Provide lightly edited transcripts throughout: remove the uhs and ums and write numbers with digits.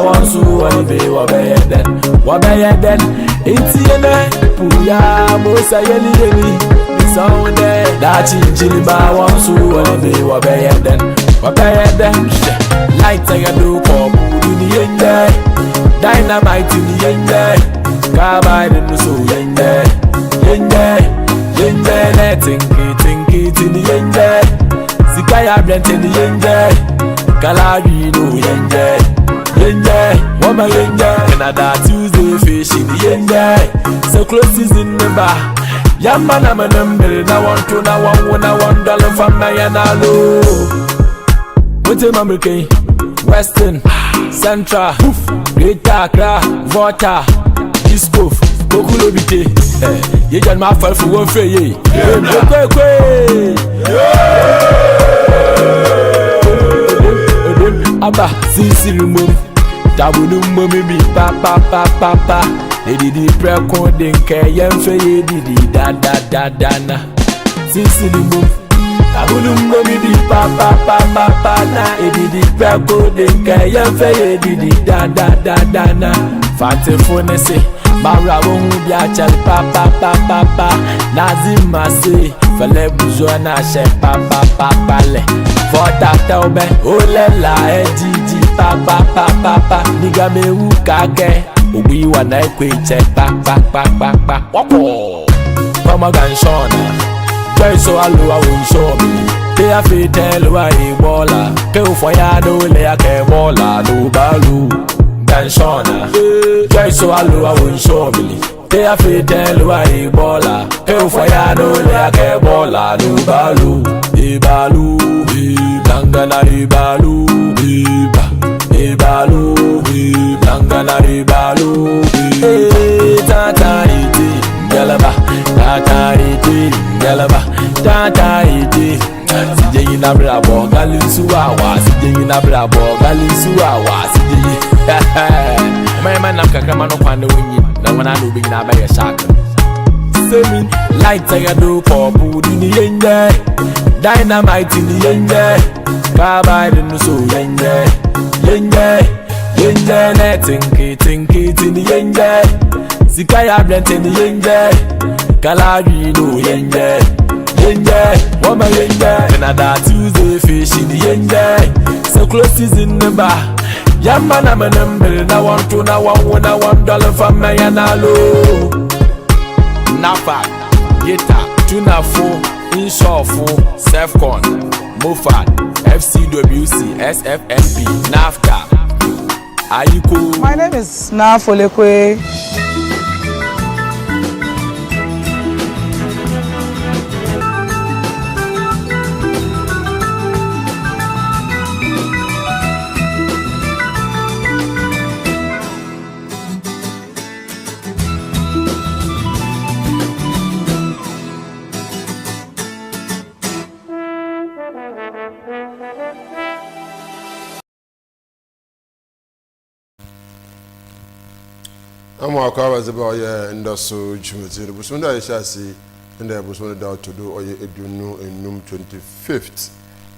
one so one be wabeyeden itiene puya mosa yeli sound that chiliba one so one be wabeyeden light I do for in the end dynamite in the end carbide in the so think it in the end Sikaya brent in the end Kalari no yende woman yende Canada Tuesday fish in the end so close is in the bar Yamana manambe na want to na $1 from Mayanalo What's in American Western Central Greater Accra Volta East Coast Bokulo bite ye jan ma fall for one free ye Aba sisi lumum tabulu mumi bi pa di preko denke yemfe ye di da na sisi lumum tabulu mumi bi pa na di preko denke yemfe ye di da na fate phone se Mara won't be a child, papa, Nazima say, Fale Bujona, she papa, for Tatobe, Olela, Gigi, papa, Niga me ukake, we wanna quit check, papa, Mama Ganshona, Joy so alua won't show me. They are free tell why he baller, Go for ya, no lay a bola, no balu. Shona, Joy so alua won't show me. They are free tell why he baller. Hell for ya no like a baller, no balu, Langana balu, Langana balu, Tata iti, Tata iti. Sijay na brabo galinsuwa sijay na brabo galinsuwa sijay my man nam kakama no kwande wonyi na wana no bi na ba ye shaka semi light I do for food in the yende dynamite in the yende carbide no so yende na think it in the yende sikaya brent in the yende kalari no yende woman yende Canada Tuesday fish in the yende so close is in the bar Yamana manambe na want to na $1 from Mayanalo Napa Yeta Tuna 4 Inshore 4 Sefcon Mofad FCWC SFNP NAFTA Ayiko. My name is Nafolekwe. I'm a car as about so Jimmy. But soon I shall see, and I was one doubt to do or you know in room 25th,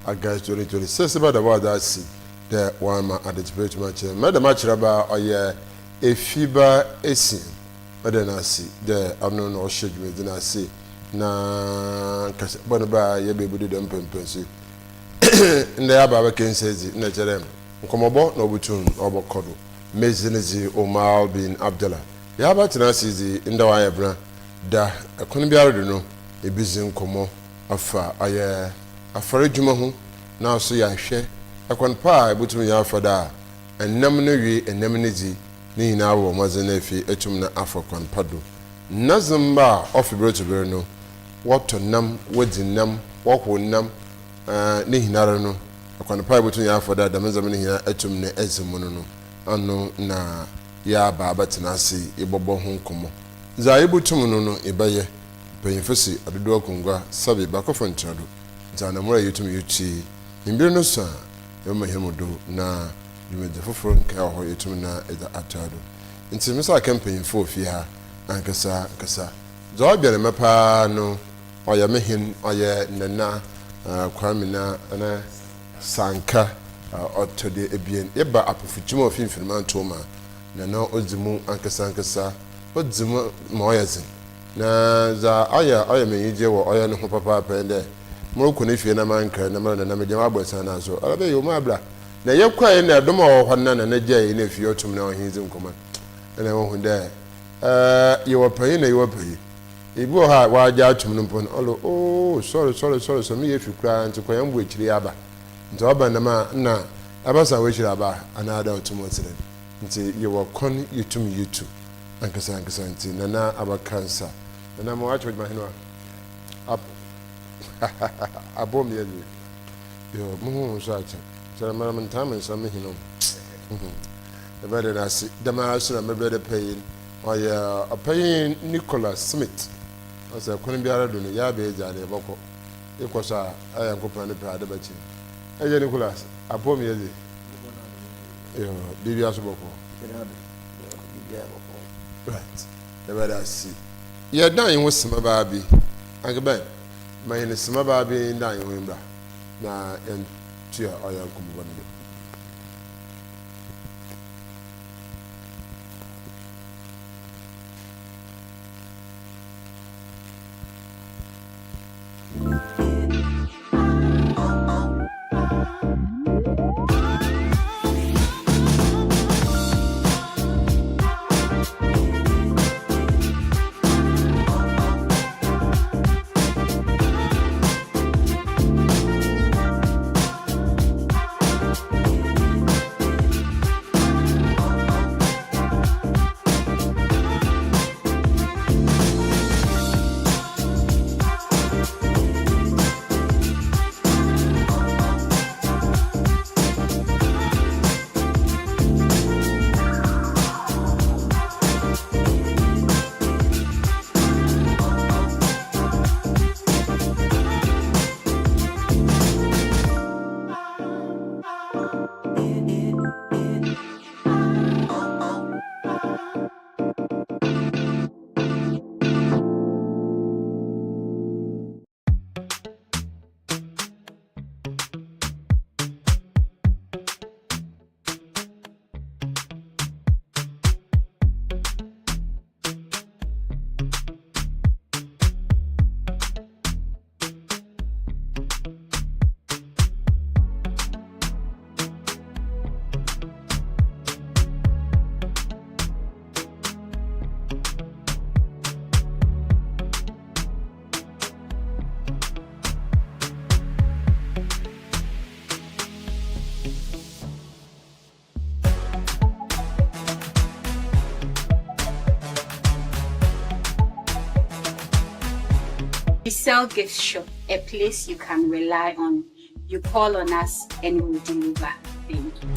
August 2026. About that see the one at the debate match. Madam Match about a FIBA Esin. But then I see the unknown or schedule. Then I see na Bonaba, ye baby did them pensi. In the Abba can says it, Nature. Come about no button or Bokodo. Mezinezi OMAR bin ABDULLAH. Ya batina sizi indawa ya bra da akoni biara do no ebizin komo afa aye afare djuma ho na so ya hwe akon pa ebutum ya afada enam no wi enam ne di ni na wo mazena efi etum na afakon pado nazamba ofibro to bere no wato nam wadinam wakonam ne hinara no akon pa ebutum ya afada da menzam ne hina etum ne ezimu no ano na ya baba tenasi ibobo ho nkomo za ibutum no no ibaye panyefesi adodo akongwa sabe bakofo ntrado za na mura yutum yuti imbire no sa yoma hemodo na yumeje foforo nka ho yutum na eda atado nti misa campaign fo fi ha ankasa kasa za obiare mepa no oya mehin oya nana kwamina na SANKA to the ebien eba apofuchimo of FISHERMAN toma na odzimu ankasa odzimu moyazin na za aya menije wo aya ne ho papa pende mo ko ne fie na manka na na medjama abosa na so arabe yo mabla na yekwae na dom wo honna na gye na fie otum na ohinzim koma na wo hunde yo payi na yo payi ibu ha wa ja atum no pon olo oh sorry so me yefi kra nti kwaya mbu ekiri aba nti oba na ma na abasa we ekiri aba anada otum otere nti yo kon yutum yutu ankasa nti na abakansa na mo acho ma hinwa up abom yeli yo mo so acha sara mara man tam so me hinom the better na si dama so na me brother payin oya payin Nicholas Smith asa kon biara do no ya be ja de bako ikosa aya nkopane pe ade bachi aye Nicholas abom yeli yo bibia so bako right the better see ya dan yin wosema baabi agbe mayin sema baabi dan yin wimbra na en tia oya nkomo bani We sell gift shop, a place you can rely on. You call on us and we'll deliver. Thank you.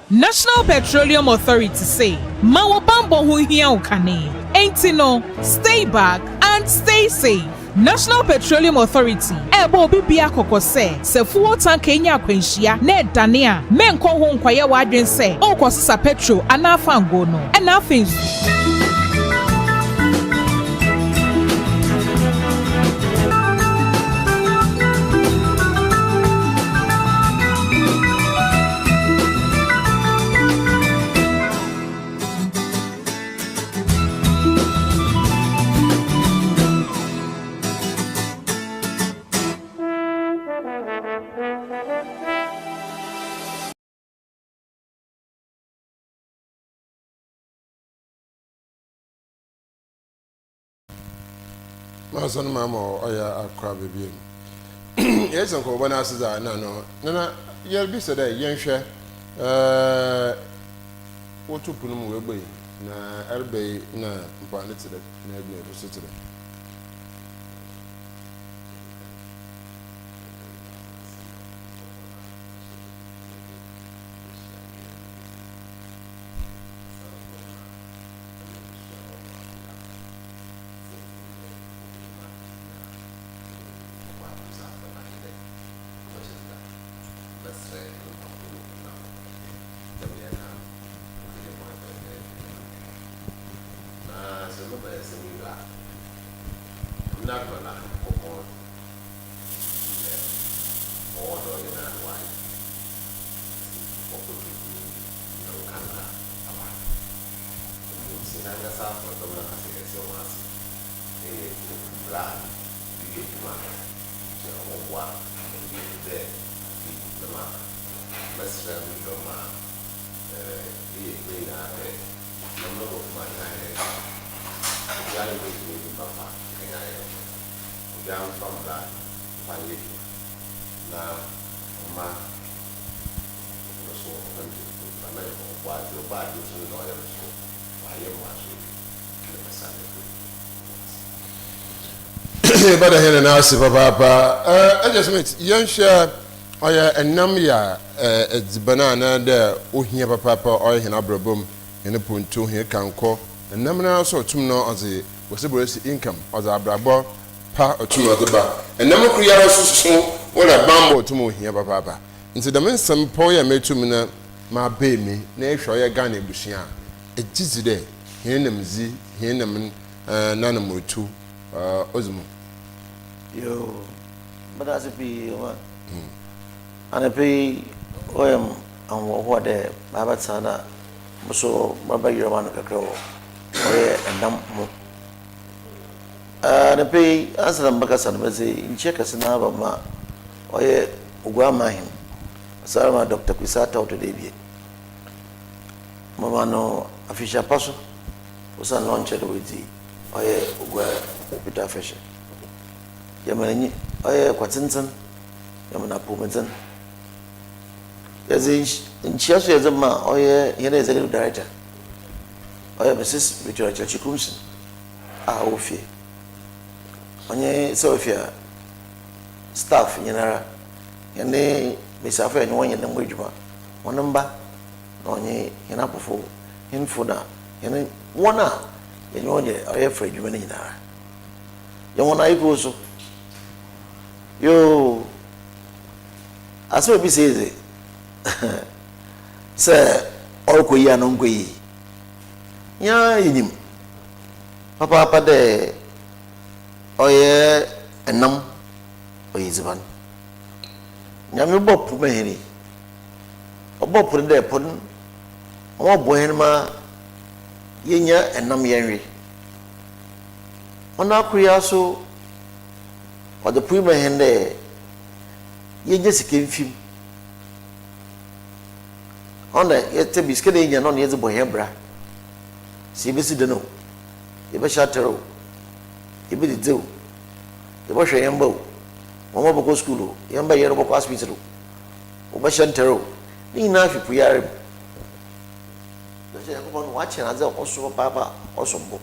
National Petroleum Authority say, Mawo bambo hu hia ukane. Ain't no, stay back and stay safe. National Petroleum Authority, ebo bibia kokose, se fuo tank enya kwenhia, na edane a, menko ho nkwaye wadwen se, okosisa petrol anafa ngo no. Ena afensu. Mason mama oya akwa bebie yes nko bana asiza na no na yel bi said yenhwe wotupu no mu wegbe na erbe na mpane tire na egbe so tire Bada hene na ase papa adjustment yanhwa oya enam ya edzibana na de ohia papa oya hena brobom hene puntu hie kanko enam na so otum no oze woseborosi income oze abrabo pa otum oze ba enam kriyara susu wala bambo otum ohia papa nti da mensem po ya metum na ma be mi na ehwe oya Ghana ebusia ejizi de hie namzi hie nam na na motu ozumu yo but as it be one and I pay and what the Baba Sana so Baba Yaman Kakro and dump and I pay as the Bakasan was in check as an Abama or Uguama him Sarah Dr. Quisata to David Mamano a fisher passo was launched with the Peter Fisher. Yamani, Quatinson, Yamana Pumenson. There's in Chelsea as a man, or here is a little director. I have Mrs. Victoria Chikumson. Ofie. On ye CEWEFIA staff, Yanara, and they Miss Affair and one in the wage one number, on ye Yanapofo, Infuna, and one hour. You know, I afraid you many now. You want I go so. Yo, as well be says, sir, all Koya no Gui. Ya, him. Papa, de oye, and num, or his one. Yammy Bob Pumahini. A Bob put there, pudding, or Bohema. Yenya and Nam Yenri. On our Kriaso or the Prima Hende, ye just came film. On the yet to be skinning and on the Bohembra. See, Missy Deno. You be Shatero. You be the Zoo. You wash a yambo. Mama go school. Yamba Yerbo Hospital. Obashantero. Enough if we are. Watching as also papa also book.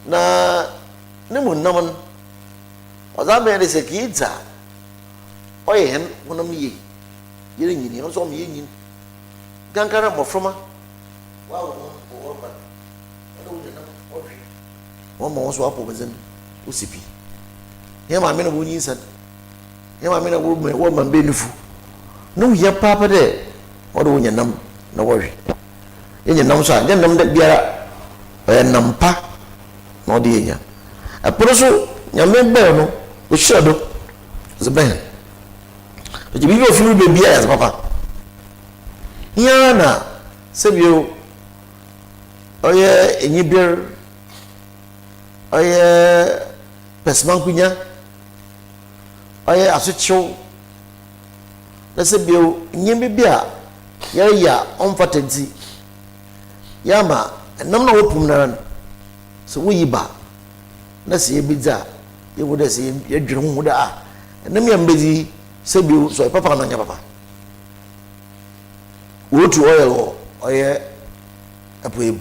Na Nemu Naman was that man is a kid. Oh, hen, one of me. You also me. Gankara Mofroma. Wow, one more swap over in Usipi. Here, my men of Winnie said, here, my men of woman beautiful. No, your papa there. What do you know? No worry. In your nose, I didn't know that there are nampa, no dear. A person, your men burn, the shadow, the band. But you be your food baby as papa. Yana, save you. Oh, yeah, in your beer. Oh, yeah, Pesmancunia. Oh, yeah, as it show. Let's say you, in beer. Ya unfatency. Yama, and no open so we ba. Let's see a bizarre. You would say your drum would are. And then I'm busy, say you, so papa and your papa. Wood to oil or a poem.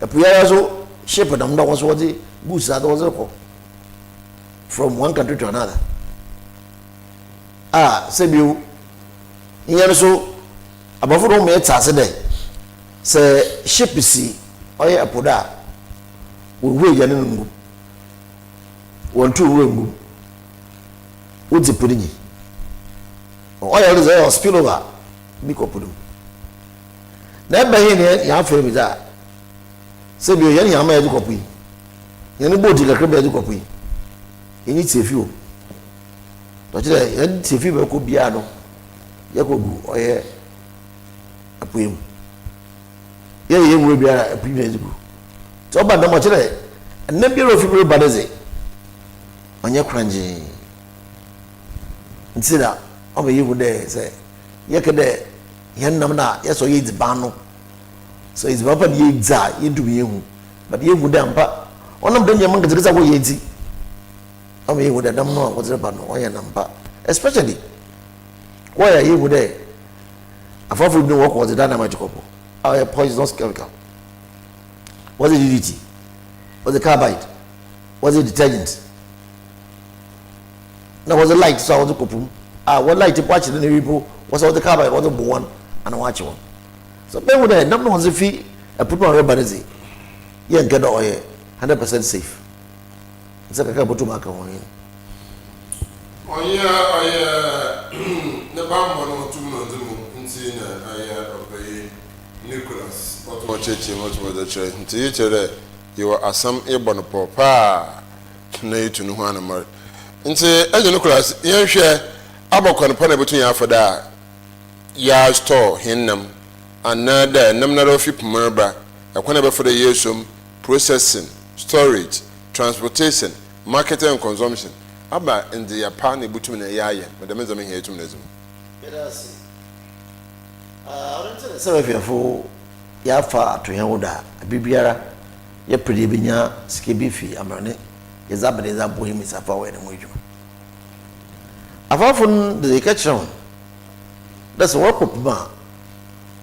A Puyazo shepherd and no was what the boots that was from one country to another. Ah, say you. Here so. Above all, me Saturday. Say, ship see, oya apoda. We wait yanin. 1 2 room. What's the pudding? oil is a spill over bi kopudum na ba hin ne ya fa mi da se bi ye nyama ya di kopu ye ne bodi kakra ba di kopu ye ni tiefi o to jere ye tiefi ba ko bia no ye ko gu oye apuem ye mu bia apuem ne gu to ba na mo jere na bi ro fi bi ba deze onye kranje ntira oba yewu de se ye kede ye nam na ye so ye dziban no so is baba ye dza ye du yewu but yewu de ampa onam de nyama ngeze ko ye dzi oba yewu de dam no ko dzeba no oye nampa especially ko ya yewu de afafu bi wo ko dzeda na ma jikopo our poisonous chemical was it DDT was it carbide was it detergent na was it light so was it kopum what light watch the people was all the carbide was the one and watch one so be with that nam no was fi put on rubber is ye get the oil 100% safe it's like a botu maka won oya ne ba mo no tum no demu nti na aya obey Nicholas what cheche what the church nti ye chere you are asam ebo no popa na yitu no ho anamar nti eje Nicholas ye hwe abokon pa na betun ya afada ya store hinnam anada nam na rofi pumaba akwana be for the yesum processing storage transportation marketing and consumption aba in the pa na betum na yaye madam zame here tum na zum yes oriented CEWEFIA for ya fa to yan woda bibiara ya pede binya skebi fi amane ya zabade za bohim safa wa ne moju afafun de kachon that's work up ma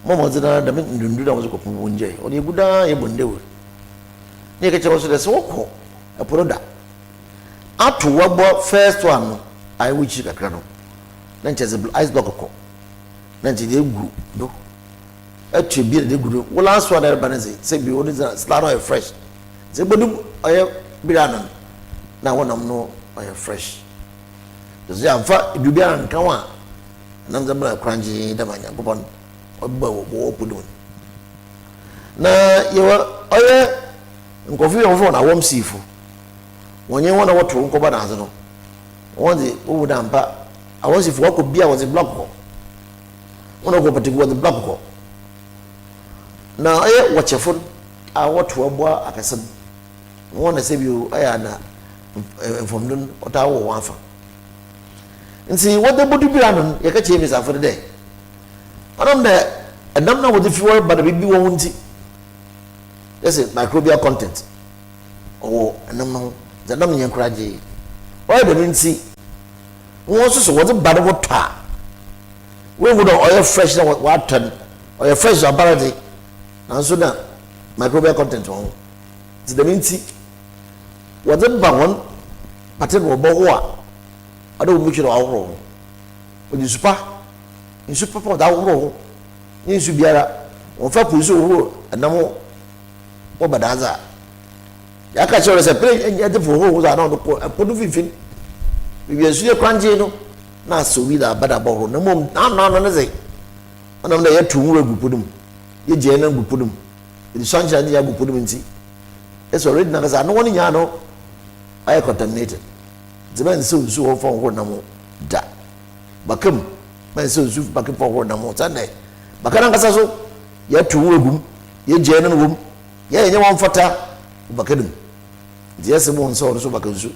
momo zina da min ndundu da wasu ko punje oni guda ye bondewe ne kachon so that's work a product atu wabo first one I wish kakra no na nche ice block ko na nche de gu do atu bi de gu wo last one there banze say bi oni zina slaro fresh say bodum oye biranan na wonam no oye fresh so ya fa dubia nkan wa nam zama kranji da manya gobon obba wo podun na yewa oye nkofi yo fo na wom sifu wonye wona woto nkoba na azo no wonde wo da mpa awon sifu wako bia wo ze block ko wona ko pati wo ze block ko na oye wachefun a woto aboa akasan wona se bi aya na enfomdun otawo wafa nti wode bodu bia no ye ka chemi safo de onom de enam na wode fi wor bada bibi wo nti yes microbial content o enam no zanam nyen kuraje o de nti wo so wode bada wo ta we would oil fresh na what turn oil fresh apparently na so na microbial content wo ti de nti wode ba won pattern wo bo ho a ado mu kiro awro o super in super for da awro ni su biara o fa pusu wo anamo o badaza ya ka chore se pre enye de fo ho za na no ko do fifin bi su ye kwanje no na so bi da bada bo na mom na ze anam da ye tumura gupudum ye je na gupudum the sunshine ya gupudum nti it's already na za no woni nya no ay contaminated zaman so ho fon ho na mo da bakam man so bakam fon ho na mo tande bakana kasa so ya tuwo gum ya je na gum ya nya won fata bakadum je se mo nso so bakansu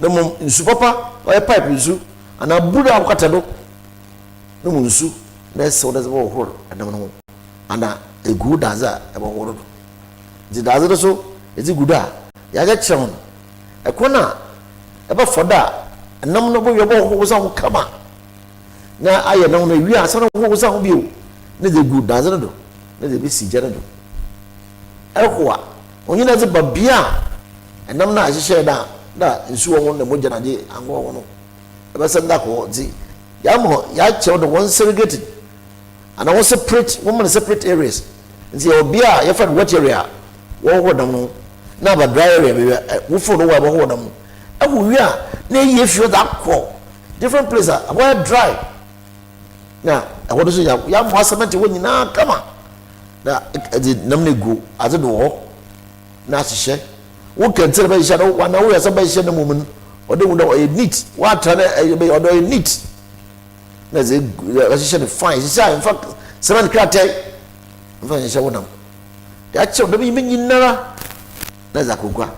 na mo nsu papa o ya pipe nsu ana buda akata do na mo nsu na so da zo ho adam no ana egu daza e bo ho do di daza so ezi guda ya ga chon e kona eba foda nam no bo yobo ho so kama na aye no wi asana ho so ho biu ne de gu daza do ne de bi si jara do ehwa onyi na ze babia nam na ahye da nsu wo na mo jana je ango wo no eba sem da ko zi ya mo ya chew do one segregated and I separate women separate areas nti obia ya fa what area wo ho dam no na ba dry area be wo fo no wa ba ho dam no wi a na ye fio da ko different place a dry na ɛhɔ do so ya mo cement wɔ nyinaa kama na ɛde nam ne go ade do hɔ na ahyehyɛ wo kɛntɛn bɛ hyehyɛ no wana wo yɛ sɛ bɛ hyehyɛ no mu no ɔde wo da ɔyɛ neat wa atra na ɔde ɔyɛ neat na ze hyehyɛ no fine hyehyɛ in fact cement krataa in fact hyehyɛ wo nam de akyɛw de bi nyinara na za kogua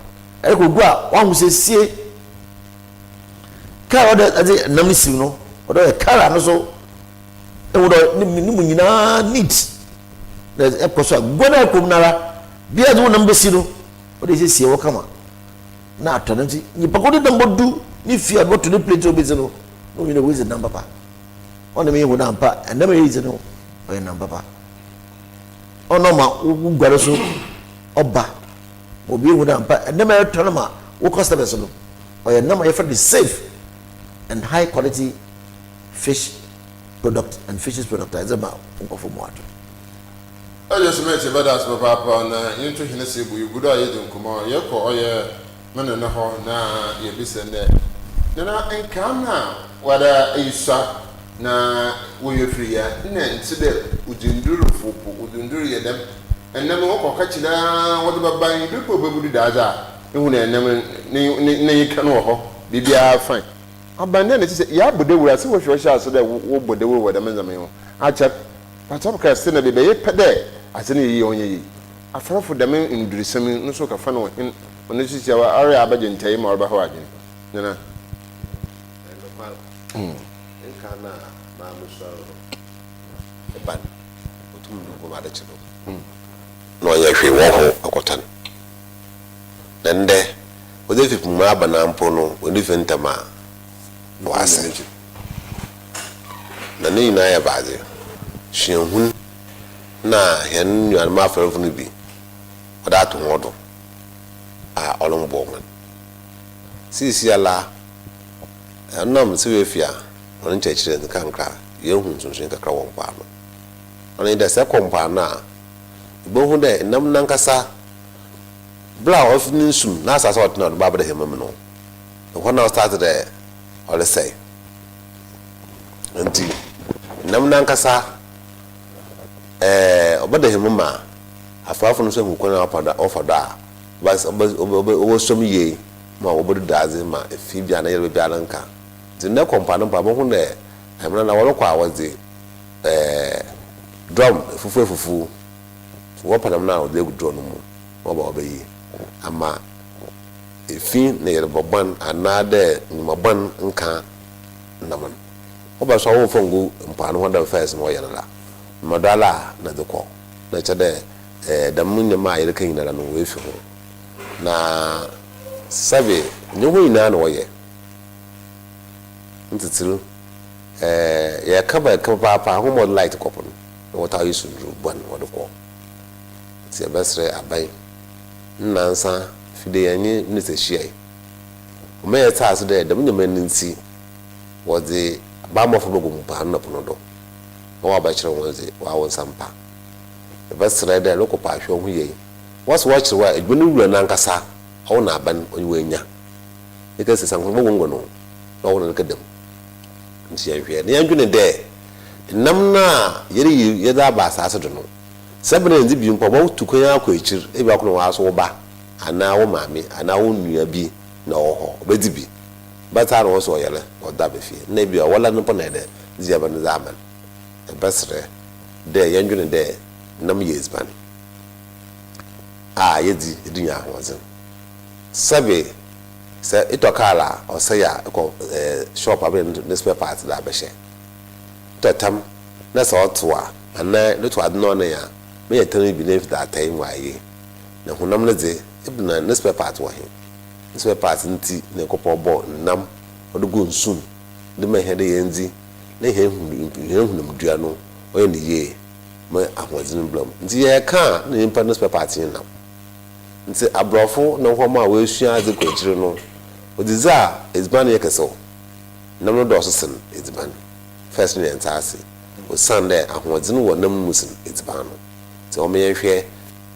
kogua wa hu sɛ sie kaa ɔde ade nam si no ɔde ɔyɛ kaa no so ɛwo do ne mu nyinaa neat na ɛkɔ so gua na ɛkɔm nara bia de wo nam bɛsi no ɔde sɛ sie wo kama na atɔno nti nipa ko de nam bodu ni fia no to ne plate obezi no no you know who is the number pa ɔne me hu na mpa ɛnam yɛ no ɔyɛ nam papa ɔno ma wo guare so ɔba obi hu na mpa ɛnam yɛ tɔno ma wo customers no ɔyɛ nam yɛ for the safe and high quality fish product and fishes product as ma nkɔfo mu ato ayo semete bada so papa na yinto hene se bu yugudo aye de nkomo ye ko oye mena na ho na ye bise ne na enka na wada isa na wo ye free ya na ntide udunduru fopo udunduru ye dem enam wo ko kachira wo de baban bi ko bebudu daza ehu na enam ne yika no ho bibia fine abande na tise ya bode wura se wo hwehwe so de wo bode wo de menzame ho acha patop ka se na bebe ye pede asene yi onye yi afrafo dem indurisem no so ka fa no ono sisi wa are abaje ntai ma oba ho agene nana enka na muso eban otum do ko bada chido no ya hwe wo ho akotan nende ode fi puma abana mpo no oni fentama no ase na ne ina ya baade hwenhun na hen nyan ma afrafo no bi oda to hodo a olombo man sisi ala anam CEWEFIA on chechire nkankra yehun sunsun kakra won pa no oni da se kompa na bo hu de nam nankasa bla of ninsum na asasa otna do babade hemam no ho na start de all say anti nam nankasa obade hemama afafo no so hu kwana ofada bas obo som ye ma obodo daze ma efi bia na yele bia nka tinne kompa no pa bo hu ne amna na wolo kwa wazi drum fufu wo pa na o de drum no mu wo ba obayi ama efi na yele boban anade nyumaban nka naman wo ba so wo fongu mpa no hoda first mo yele la madala na de ko na chede da munye ma yele kan na no we fi ho na sabe nyeho ina na woye ntitiru ya kaba papa ho mod light kopo no wata yisu ru bon wodko ti abasre abai nansa fide yanye ni se hia o me ya ta so de da munye man nti wode ba mo fo bogo mpa na pono do o wa ba kire wonze wa won sampa abasre de loko pa hwe ho ye was watch wa egbenu wura nankasa o na ban onwenya eka se sanko bogo no no na kedem nti ahwe ne yanju ne de nam na yeri yeda ba asase do no sebene ndi bi mpo bo tukonya akọ echir e bi akọ wa so wo ba ana wo maame ana wo nua bi na wo ho obedi bi bata ro so yele o da be fie na bi wala no po na de zia ban zaman e basre de yanju ne de nam yezban yedi edunya ahwazin sabe se itokala o se ya ko shop abin ne spare parts da be she totam na so toa ana le to adno na ya me ya tan bi ne that time waye na hunam le ze ibna ne spare part wa he spare parts nti ne kopo bo nam odugo nsun de me he de yenzi ne he hunam dua no o ye ne ye me ahwazin blom nti ye ka ne impa ne spare parts nam nti abrofo no homa we sua aze kwachire no odiza ezban ye keso nam no do sosen ezban first ne entase o sande ahwazin wo nam musin ezban no ti o me yehwe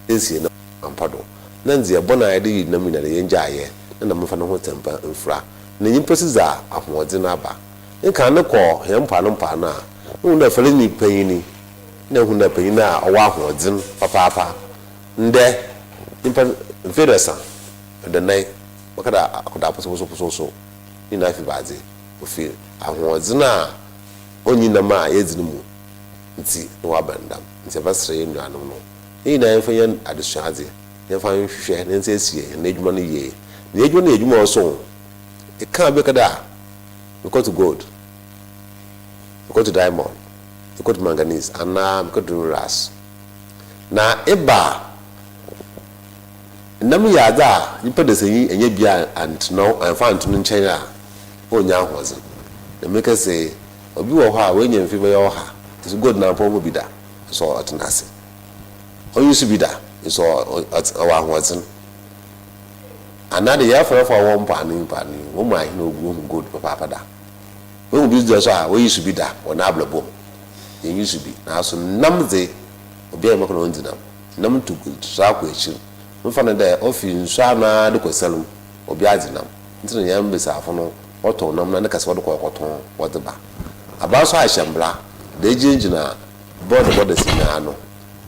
esie na ampado na nzi ebona ade yi nam na ye njaye na nam fa no ho tempa mfra na nyimpa siza ahwazin aba nka ne ko hempa no mpa na Unda felini payini. Na hunda payina awahu zin papa. Nde impa fedasa. The night wakada akuda so. Ina fi bazi. Ofi ahu zina onyi na ma yezinimu. Nti no abandam. Nti abasre enu anom no. Ina yemfa yan adesuaze. Yemfa hwehwe na nsesie na edwuma no ye. Na edwuma no edwuma so. It can't be kada. We go to gold. We go to diamond. We go to manganese. And now we go to ras. Na eba nam yada nipa de seyi enye bia and no and fa antunu nchen a onya ahoze. Na make say obi wo ha we nyem fi be yo ha. It's good na pon bi da. So atenase. O yusu bi da. So awa ahoze. Another year for one panning, oh my, no good papa da. When we do so, we used to be that or nablabo. It used to be now so numze obi a mako ndinam. Nam to good, so question. We found there ofin shana de kweselu obi adinam. Nti na yam besa afono oto nam na kase wode kokoton wode ba. Aba so ahembla, de jinjina board sina no.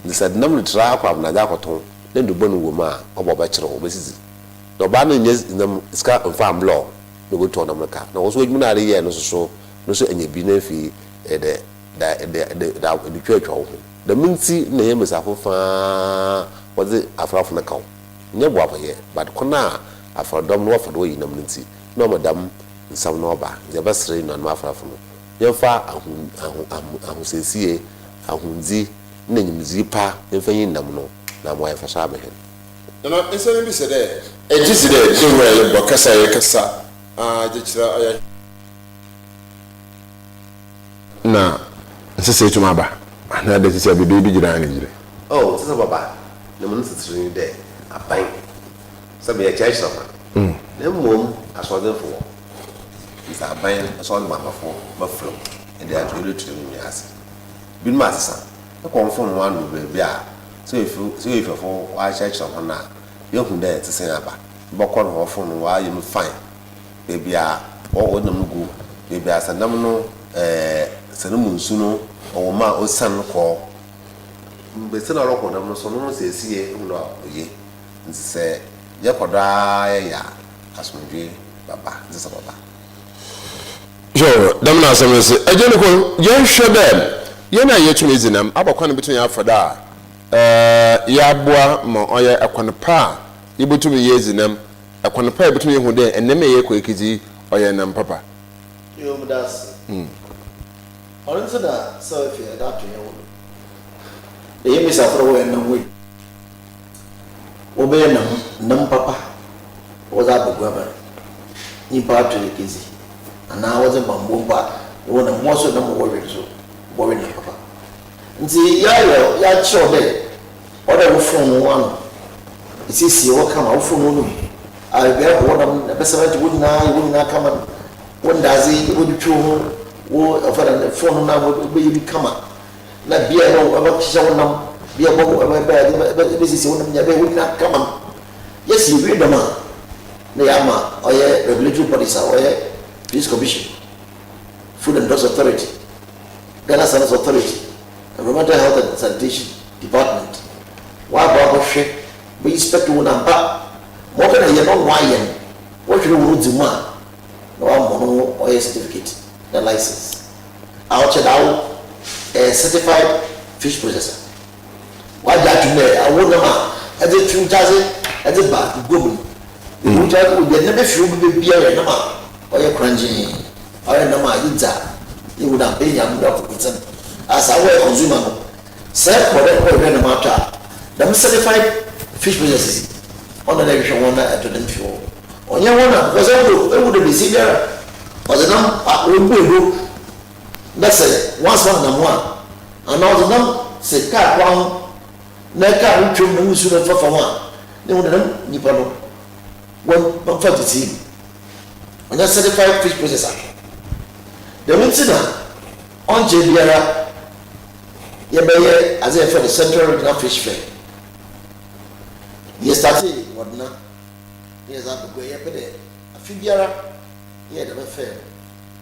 They said nam tra kwa na da koton, then do bonu woma obo kire obesizi. No ban in them ska farm law no go to America. No so you na re no so enye bi na fi the church ho. The minti na yem sa fofa was it afraf na kaw. Nye bo apaye but kona afrodom no afro yi na minti. No madam nsam no ba. Ze basre no ma afraf no. Yemfa ahun sesie ahunzi na nyimzi pa yemfa yin nam no na mo yemfa sha behen. No, it's a bit said. It is the way Bocassa, na say to Maba, and that is a baby giant. Oh, it's a baba. The months there. A pint. Some be a church summer. Then mom, I saw them for. It's a pint, I saw them for buffalo, and they are really treating me as. Been master, I come from one will be. So if you for why church someone now, you can dare to say about. Bokon or phone why you fine. Baby are all them go. Baby as a nominal Sanamun Suno or Ma or San call. But still a rock on them, so no say, see, ye. And say, Yapoda, ya, as me, Baba, this Baba. Sure, them now some say, a general, you sure them. You're not yet to me in them, about one between Afada. Yabwa, mo oya akwanapa. Ibu to me years in them. Akwanapa between you there and name ye quickly oya nam papa. You does. Orange da CEWEFIA that you. The yemi safro and no way. Obey nam papa was up the governor. In part to the easy. And now was a bamboo bar. One of most of them worried so. Worried papa. Nti ya cho de order phone one isi o kama phone no I be one na person that would na come one does it would you wo offer the phone na be kama na bia no aba kisha wonam bia bogo aba be sisi wonam nya be would na kama yes you read them na yama oye regulatory bodies oye police commission food and drugs authority Ghana Science Authority Environmental Health and Sanitation Department. Why about shit? We expect to number. What can I hear on why? What should we do? Man, no one or a certificate, the license. I'll check out a certified fish processor. Why that you may? I won't know. As a 2,000 as a bag, good. You will never feel be beer and number or a crunchy or a number. You would have paid young doctor. As our consumer, self for the matter, the certified fish processors on the election one at the fuel. On your one, because I would be seen there, or the number that's it, once one, and all the number say car one, Naka, which you should have for one. They would have Nipano 150 on your certified fish processor. The incident on JBR. As I for the Central Regional Fish Fair. Yes, what now? Yes, I'm going to pay a figure. Yeah, the fair.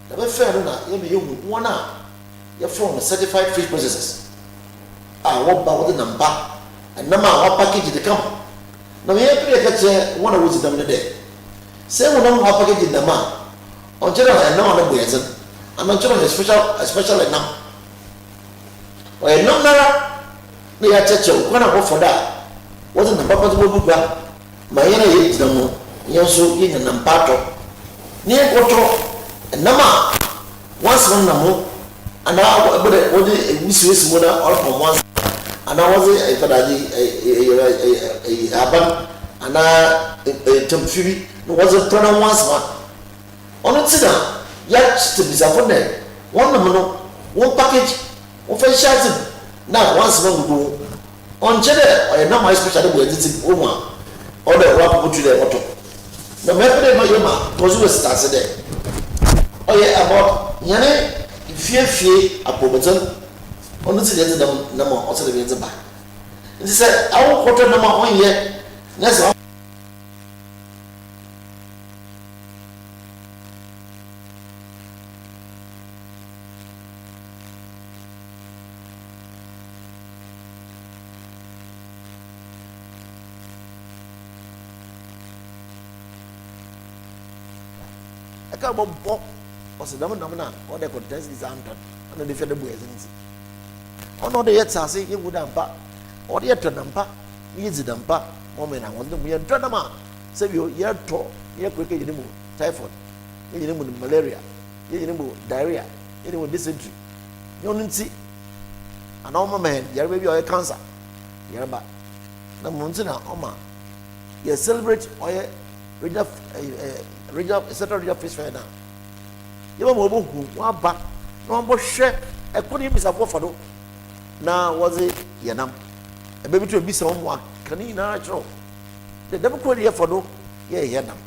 The fair, you one hour. yɛ from certified fish processors a wɔba wɔde nam ba ɛnam a wɔpackage de kam na yɛ pere ka kyerɛ wɔn a wɔdzi dam no dɛ sɛ wɔn nam wɔpackage nam a ɔnkyerɛ ɛnam a no bɔ yɛdze ana nkyerɛ special ɛnam ɔyɛ nam nara na yɛakyɛkyɛw kwan a wɔfɔ da a wɔde nam papa to bɔ bugba ma yɛn a yɛ gyina mu yɛn nso yɛnya nam pa atɔ ne yɛn kɔtɔ ɛnam a once wɔn nam ho anaa wɔde ewusiwesi mu na ɔrepɔ mu ansa anaa wɔde ɛfadaade aban anaa tamfiri na wɔde tɔ na ho asoma ɔno ti na yɛakyɛ bisafo dɛ wɔn nam no wɔn package wɔn fɛ hyɛ ase na wɔn asoma gugu ɔnkyɛ dɛ ɔyɛ nam ayɛ special de bɔ ɛdidi wɔn mu a ɔdɛ wɔn akɔkɔ tu dɛ ɔtɔ na mɛpɛ dɛ ma yɛ ma wɔn so wɔ sita ase dɛ ɔyɛ about yɛne fiefie apɔmɔtɛn ɔno ti deɛ ti dɛm nam a ɔsɛ de bi ti ba nti sɛ awo kɔtɔ nam a ɔnyɛ na sɛ ɛka bɔ ɔsɛ dɛm nam na ɔde contest is anton ɔno de fɛ de bu ɛsɛ nti ɔno ɔde yɛ tase yɛ wu da mpa ɔde yɛ tɔ na mpa yɛ dzi da mpa mɔmɛ na wɔn de mu yɛ tɔ nam a sɛbi o yɛ tɔ yɛ kɔ yɛ mu typhoid yɛ mu malaria yɛ mu diarrhea yɛ mu dysentery yɛ ɔno nti ana ɔmo mɛ yɛrɛ bɛ bi ɔyɛ cancer yɛrɛ ba na mo nti na ɔma yɛ celebrate ɔyɛ regional central regional fish fair na yɛ bɛ mo ɔbɔ hu wɔn aba na wɔn bɔ hwɛ ɛkɔ ne bisafo fa do na wɔdze yɛ nam ɛbɛ bi to ebi sɛ wɔn mo aka ne nyinaa kyerɛw de dɛm kɔ ne yɛ fa do yɛ yɛ nam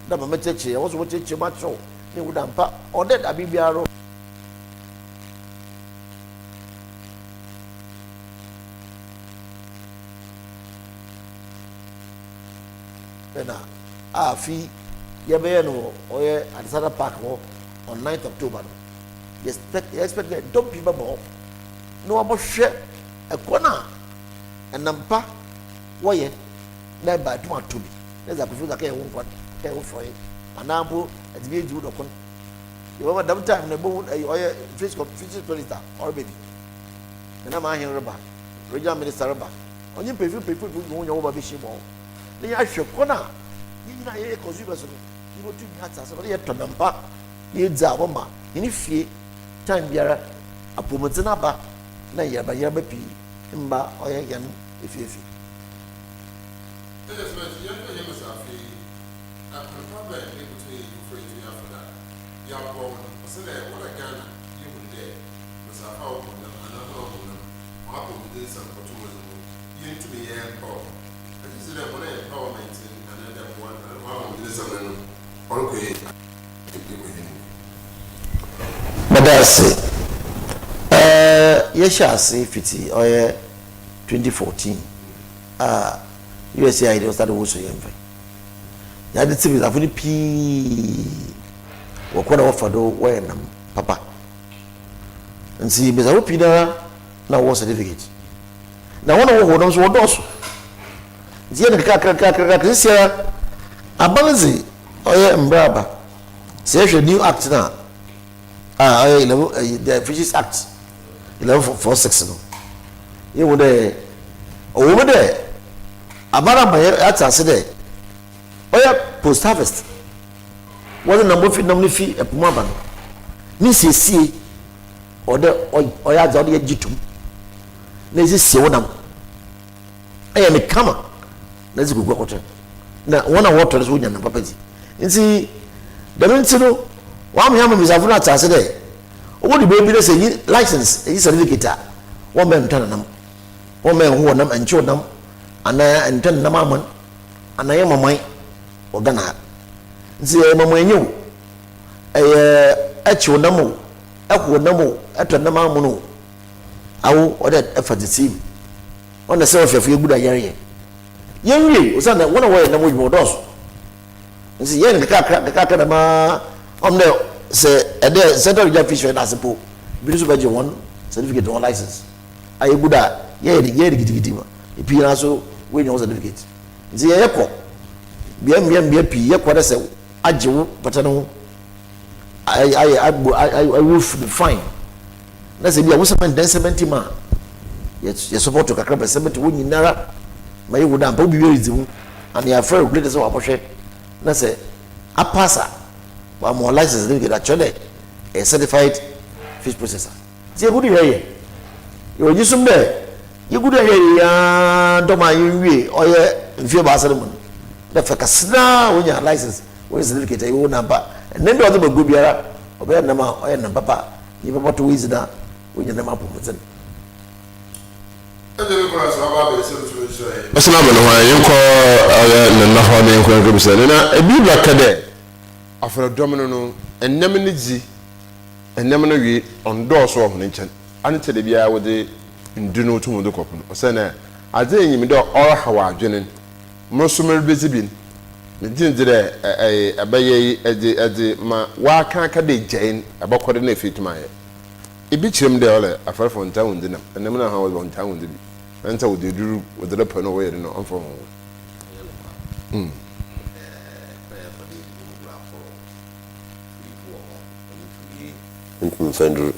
na mama kyerɛkyerɛ wɔn so wɔ kyerɛkyerɛ mu akyerɛw ne wu da mpa ɔdɛ dabi biara na afi yɛbɛyɛ no ɔyɛ adesada park hɔ on 9th October no yɛ expect dɛ dɔm pii bɛbɔ hɔ na wɔabɔhwɛ ɛkɔ no a ɛnampa wɔyɛ na ɛba adum ato bi na ɛdze akɔfo kakɛ ɛho nkwan kɛ ɛho frɔye anaa mpo ɛdze bi edi wo dɔkɔ no yɛbɛma dɛm time na ɛbɛhu ɔyɛ fish minister ɔrebɛ bi ɛnam ahen reba regional minister reba ɔnye mpɛfiri ho nyɛ wo ba bɛhyia mu hɔ na yɛahwɛ kɔ no a yɛnyina yɛyɛ consumers no yɛbɛtu nyina ate asɛ ɔde yɛtɔ nampa na yɛdzi a wɔma yɛne fie time biara apɔmɔdzen aba na yɛraba pii mba ɔyɛ yɛn efiefi Madase yɛhyɛ ase fiti ɔyɛ 2014 USAID ɔsade wo so yɛmfɛ yɛade te bisafo no pii wɔkɔ na wɔfa do wɔyɛ nam papa nti bisafo pii na wɔwɔ certificate na wɔn a wɔwɔ no nso wɔdɔɔso nti yɛne kakrakrakrakra sisia abanze ɔyɛ mbraba sɛ yɛhwɛ new act na ɔyɛ the Fisheries Act 1146 no yɛwu dɛ ɔwɔ mu dɛ abara ma yɛate ase dɛ ɔyɛ post harvest wɔde nam bofi nam no fi ɛpo mu aba no ne siesie ɔyɛ adze ɔde yɛgye tom na ɛsiesie wo nam ɛyɛ ne kama na ɛdze gugu akɔtɔ na wɔn a wɔtɔ no so wonya nam papa di nti dɛm nti no wɔn ama bisafo no ate ase dɛ ɔwɔ de beebi na sɛ yi license eyi certificate a wɔn bɛ ntɔ nam wɔn bɛ nho wɔ nam nkyew nam anaa ntɔ nam aman anaa yɛ maman wɔ Ghana ha nti ɛyɛ maman enye o ɛyɛ ɛkyew nam o ɛho nam o ɛtɔ nam aman o awo ɔde ɛfa te sim ɔna sɛ ɔfɛfo yɛ gudu ayɛrɛ yɛn wie osan na wɔn a wɔyɛ nam odwuma ɔdɔɔso nti yɛn kakra dama ɔmo dɛ sɛ ɛdɛ central regional fish fair n'ase po Binusu baje one certificate one license. Aye buda ye gidi ma. Epi na so we nya certificate. Nti ye kɔ. Bia pi ye kɔ de se agyewo patano. I will fine. Let's say, I was 70 man. Yes, support to Kakra 70 when Nara. My would have be and they are very great as our portrait. Let's say, a passer. One more license than get actually a certified fish processor. See a good area. You will use some there. You could hear Doma you or your few Barcelona. The Facasna when your license was certificate, you number. And then the other good beer or bear number or number papa. You have to use that when you never put it. What's not going to you call the Nahoning a big black cadet after a domino and Neminidzi and Neminary on doors of nature. Until the beer with the Duno to the couple. Or Senna, I think you know all how I Jenny. Most summer busy been. A bay at the ma why can't I Jane about coordinate fit my a bitch him there a far from town dinner and never know how one town to be. And so they drew with the pen away and on from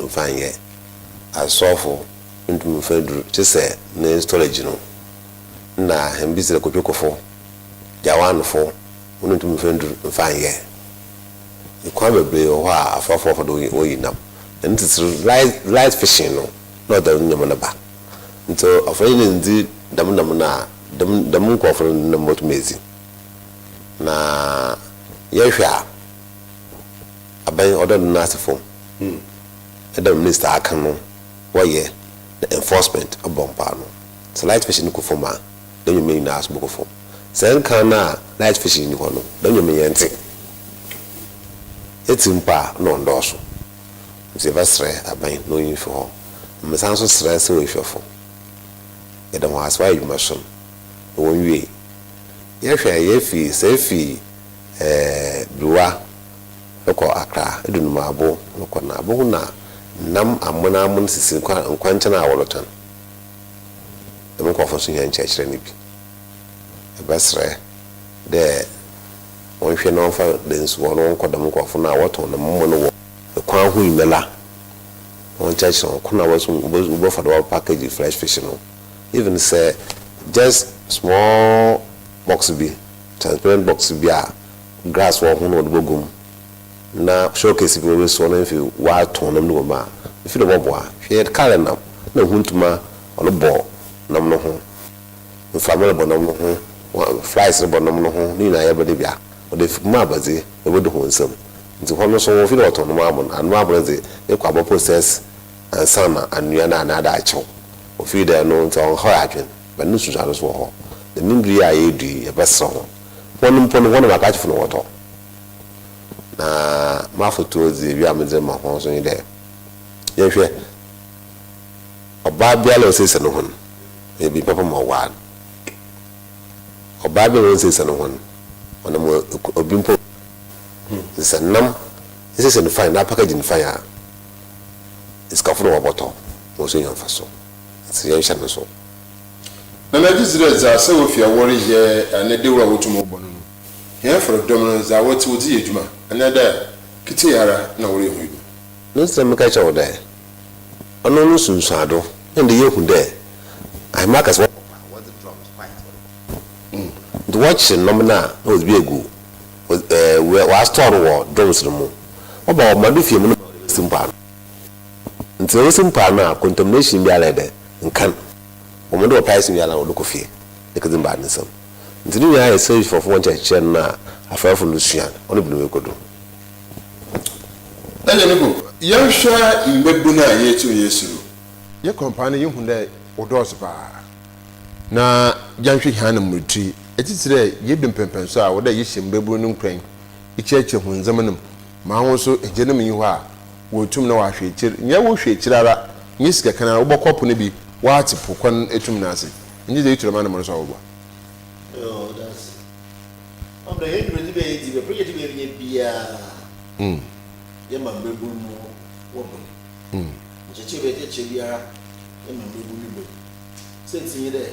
fine yet. I saw for into Fendru to say, no storage, you know. Nah, and busy like a cook for Jawan for. Wouldn't me friend fine yeah. You probably a for doing now. And it's light fishing, no, not the Yamanaba. Until a friend indeed, Damana, the moon offering the most amazing. Na Yesha, a buying order nasty phone. And the minister I can know. Why, yeah, the enforcement of Bompano. So light fishing could for ma, then you may ask book for. SANKA light fishing in one, don't you mean anything? It's in pa, no endorsement. It's a vessel, I buy no info. Miss Answer stress away for. You don't ask why you must. When we, Yefi, Sefi, Blua, local Accra, Edunmabo, local Nabona, Nam Amonamun Sissin Quantana Woloton. The Monk of Singing Church Renipi. Basre there one she no for dance one kodam ko for na what on the mono the kwan hu imela one church on kuna was go for the package fresh fish no even say just small box be transparent box be a grass one hu no bogum na showcase be we so na if you wa ton nam no ma if the bobo she had calendar na huntuma on the ball nam no ho family bonam no ho flies the bottom of home, Nina Ebadibia, or the Mabazi, the wood home. The one so feel out on the marble and marble the Quabo process and summer and Yana and Adacho. Or feed their known to on her but no such war. The Nimbria AD, a best song. One upon one of my catch from the water. Na Mafu towards the Yamazema horse in there. Yes, a bad yellow says no one. Maybe Papa more one. Bible won't say someone on a more bimpo. This is a num. This is a fine, that package in fire. It's covered over bottle. Was in your faso. It's a young so. And I just read that so if you are worried here and they do what to move on. Here for the dominance, I want to see you, another Kitiara, no worry. No, some catch over there. Unknown soon, Sado, and the yoke there. I mark as well. The watching nomina was be a good. Was torn war, drums removed. About Madufi simple. Until simple now, contamination be a leader and can. Woman do a price in Yala or look of fear. They couldn't buy some. Until I search for one church and a fell from Lucian, only blue could do. Then you go. Young share in Bedbuna year 2 years. Your companion, you who there or doors bar. Na Yankee Hannum retreat. It is today, you didn't pempen so what you shim baboon crane. A church of Zamanum. My also a gentleman you are. Will to know our future. Never shade Chirara. Miska can I overcopony be what to Pokon etumnasi. And you do to the man of over. Oh, that's. On the head of the baby, the pretty beer. Yaman baboon. Chichi be Chibiara, and Mubu. Say to you there.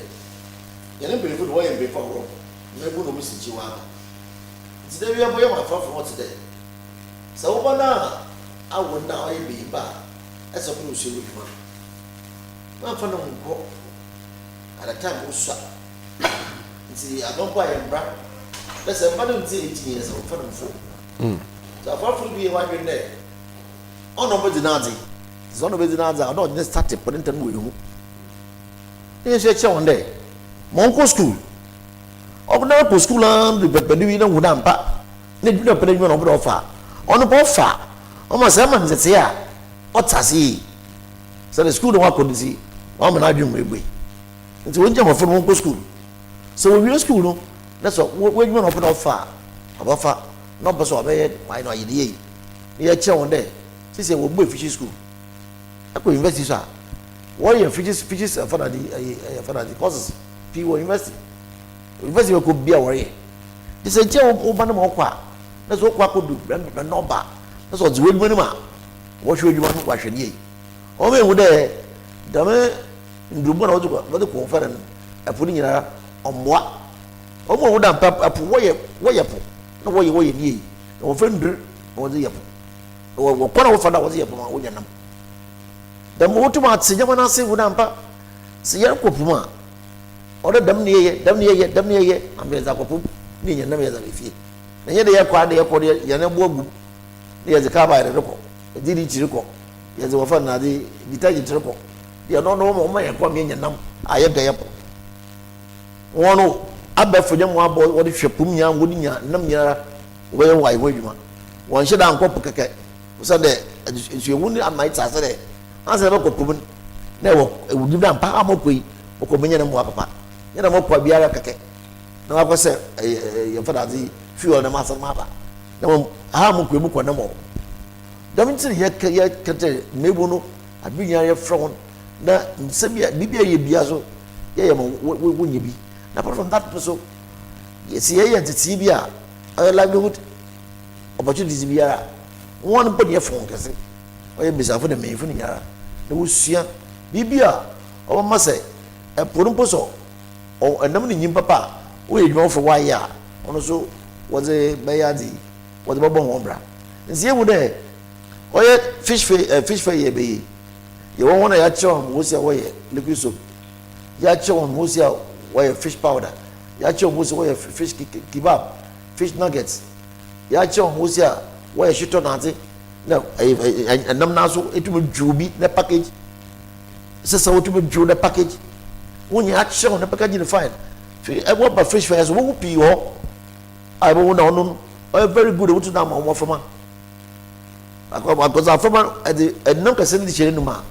You never been good way and before. Never know Mrs. Chihuahua. Today we are going to far from today. So, now I would now be back as a blue silver. Not for no more. At a time, was shot. See, I don't buy a bra. Let's have 18 years old for them. So, far from be a white in there. Oh, nobody Nazi. It's one of the Nazi. I don't just start putting them with you. Here's your show one day. Monko school. Ordinary school and the Bedouin would unpack. They do not pay one over offer. On the buffer. Almost someone says here. What's I see? So the school don't want to see. I'm an ideal way. It's a winter from Monko school. So when we are school, that's what we're going to offer. A buffer. Not person of bed. Why not idea? Near chair one day. She said, we'll be fishing school. I could invest this. Why your fishes for the courses? People university. University could be a worry. This is a chair open more. That's what could do. But no bar. That's what's good money. What should you want to watch ye? Only would there. Dame in Duban, what the conference, a putting on what? Oh, would up a way up. No way away ye. No friend was the or one of father was here from William. The motor see Yamana say would ampa. See Yakopuma. Or the damn near, and there's a coop, near never as a fee. And yet they acquired the airport, Yanabu. There's a car by the repo. A diddy chirico. There's a fan, the detached triple. You don't know more and come in your num. I have the airport. One, I bet for them one boy, what if you put me on wooden Namia, where why would you want? One should uncle Pocket. So that you wouldn't have my Saturday. As I look at woman, never would give them Paramokui or Communion and Wapa. You know, what be a cake. No, I was your father, the few of the master mapper. No, I am book on the more. Dominion yet Nebuno, I bring your front. That Sabia, Bibia, Biazo, yeah, wouldn't you be? Apart from that, so yes, yeah, it's Sibia, a livelihood opportunities be one put your phone, Cassie. Or you be for the main for Yara. The Wusia, Bibia, or must say, a Purumposo, or a nominee in Papa, we go for why ya. Also, was a Bayadi, was a Bobo Ombra. And see, would there, or yet fish for ye be. You won't want to yachon, was your way, liquid soup. Yachon, was your way fish powder. Yachon was way fish kebab, fish nuggets. Yachon was your way shoot on Nancy. No, and Namnaso, it will Juby, the package. Sister, what will do the package? When you had shown the package in the fine. I want my fish fairs, won't be all. I won't know. I'm very good at what I'm from. Because I'm from at the no facility in the man.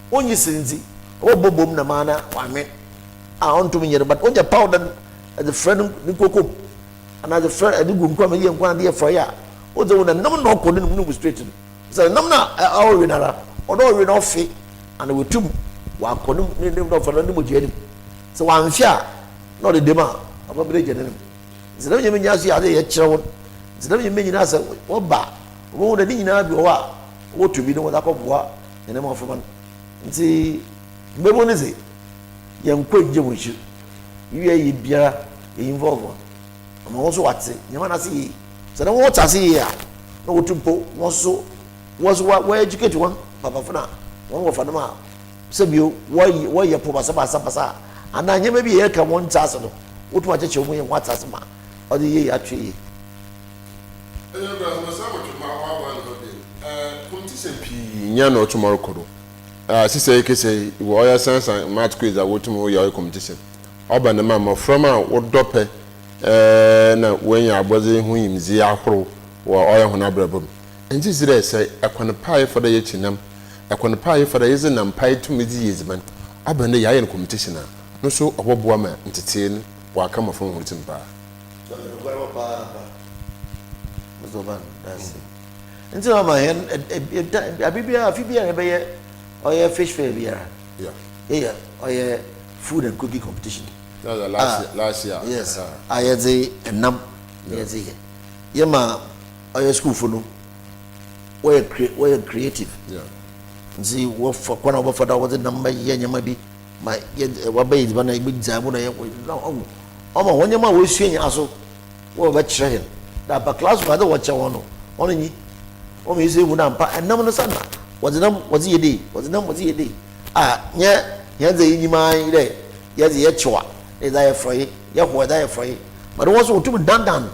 When you see, oh, boom, the manner, I mean, I want to me, but on your powder at the friend Nico, another friend, I do come here and one idea for ya. Oh, the one, no couldn't move straight. So, no, our winner, although we're not fit, and we two were couldn't name for the so I'm sure, not a demand of a bridge. It's not even just the child. It's not even us what bar. What the dinner be what to be no that of war and a more for one. See, Bebon is it? Young quick Jim with you. You are beer involved. I'm also what's it. You want to see. So, then what I see here? No to po was what where educate one, Papa Fana, one of Fanama. Sabio, why you put Sapasa, and I never be here come one tassel. What watch you win what's as ma or the year actually. Nyano tomorrow kodo. Sise ke say wo ya sansa match quiz a wotumo your competition. Oba na mama from a wo dope na when ya aboze hu yimzi ahoro wo oya hu na brabom. Enti sire say akwana pie for the yechinam. Akwana pie for the yezinam pie to mezi yezman. Oba na ya competition na. No so oboboa ma ntete wa kama from wotim pa. That's it. Until my hand, a Fibia, or a fish fair, yeah, or a food and cooking competition. Last year, yes, I had a num, yes, Yama, or a school for no, we're creative, yeah, nti wo fa kwana wo fa da wo de nam ma ye nyama bi ma ye wa ba yi ba na bi jamu na ye o ma wonye ma wo sue nya so wo ba kire hen da ba class ma da wo che wono ono nyi o me ise wu na mpa enam no sana wo de nam wo de yede wo de nam wo de yede nya ze yi ma yi de ye ze ye chwa e da ye froyi ye ho da ye froyi ma do wo so otum dandan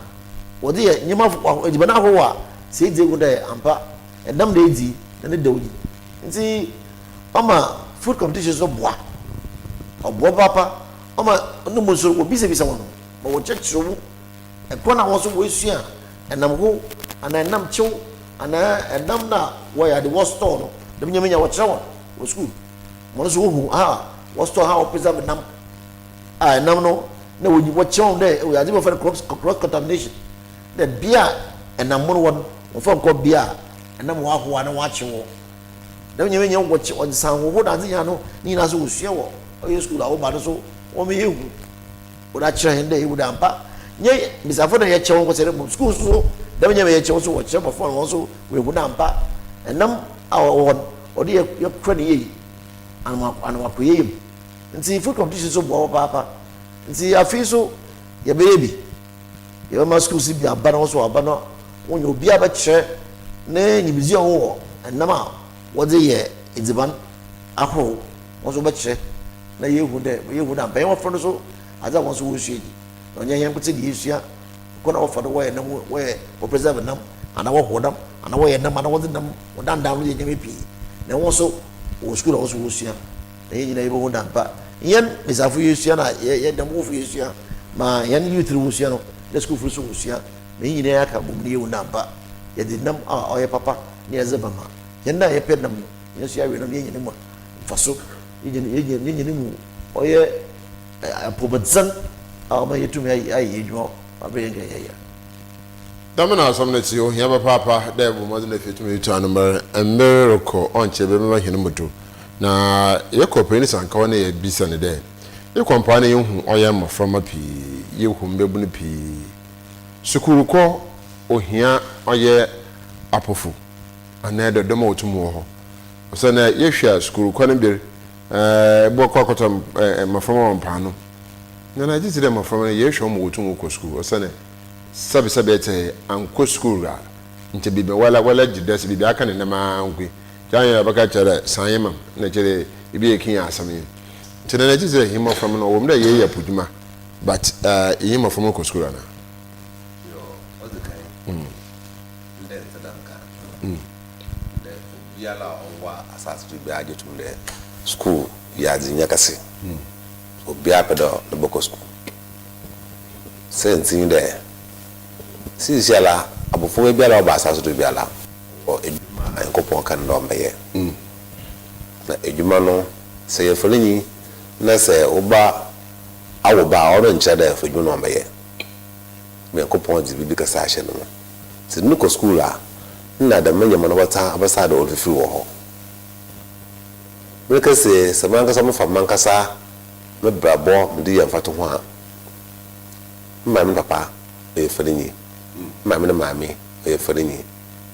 wo de ye nyama e ba na ho wa se je wu de ampa enam de di na ne dawi nti ama food competition so boa obo papa ama no mo so obi se bisa wono ma wo chechiro e ko na wo so wo esua enam ho ana enam chew ana enam na wo ya de wo store no de nyamenya wo kire wo school mo so hu wo store ha wo preserve enam enam no na wo wo chew de wo ya de for cross contamination de bia enam mo won wo fa ko bia enam wo ahoa na wo achewo dem nyame nya wo che san wo da nya no ni na so wo sua wo o school a wo ba no so wo me yehu wo da kire hen de wo da ampa nye bisafo na ye che wo ko sere mo school so dem nyame ye che wo so wo che mo fo wo so wo da ampa enam a wo o de ye kra ne ye anwa ko ye nti food competition so bo papa nti afi so ye be bi ye ma school si bi aba no so aba no wo nyo bi aba kire na nyibizi wo enam a wo de ye edziban ahoro wo so ba kire na yehu da ben wo fro so aza wo so wo hwe di onye yen pete di esua ko na wo fado wo ye nam wo preserve nam ana wo hodam ana wo ye nam ana wo de nam wo dan dan ye nyame pi na wo so wo school wo so wo sua na ye nyina ye bo dan pa yen bisafu yesua na ye dam wo fu yesua ma yen youth wo sua no the school fu so wo sua na ye nyina ya ka bum ye wo dan pa ye de nam o ye papa ne ye zebama yen da ye pe nam ye sua we nam ye nyina mu faso ye mu oye apobadzan ama yetumi ayi edwo abenga ya damana asomneti o hia papa da bo modern fetumi to anumber miracle on chebe me hene moto na ye kopeni sanka wona ye bisa ne de ye kompa na ye hu oye maframa pi ye hu mbebu ne pi sukuru ko ohia oye apofu ana de demo otumu ho so na ye hwa sukuru ko ne bi bo kwa kotam maframa mpa no na ji tire maframa ye hwa mo otumu ko sukuru so na sabi ete anko school ra nte bibe wala jidas bibe aka ne ma ankwe janya baka chere sanyema na chere ibi ekin asame nte na ji tire him from no wom da ye ya puduma but him from ko school na yo odukai nde tadanka nde biala owa asas to bi aje tumde school ya zinya kase obi apedo no boko school sentin de sisiala abofo biala oba asaso to biala o eduma enkopon kan do mbeye na eduma no se ye folinyi na se oba awoba oro nche da fo eduma no mbeye me enkopon di bibi kasa ahye no se nuko school a na da manya no wata abasa da ofifi wo ho me kase se man kasa mo fa man kasa me brabo ndi ya fato ho a mma papa e folinyi mami na mami oye farinyi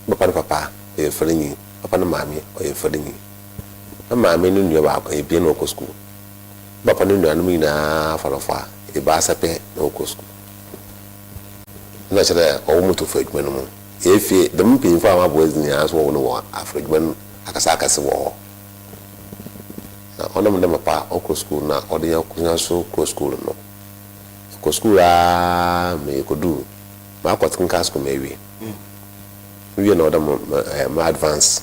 papa na papa oye farinyi papa na mami oye farinyi na mami ni nyo ba e bi na oko school papa ni nyo anumi na farafa e ba sape na oko school na chere o mu to fedman mu e fi da mu pin fa ma boys ni aso wo no wa afredman akasa wo na ona mu na papa oko school na odi ya kunya so ko school no ko school a me ko du ma kwat kan kasko mewi we no da ma advance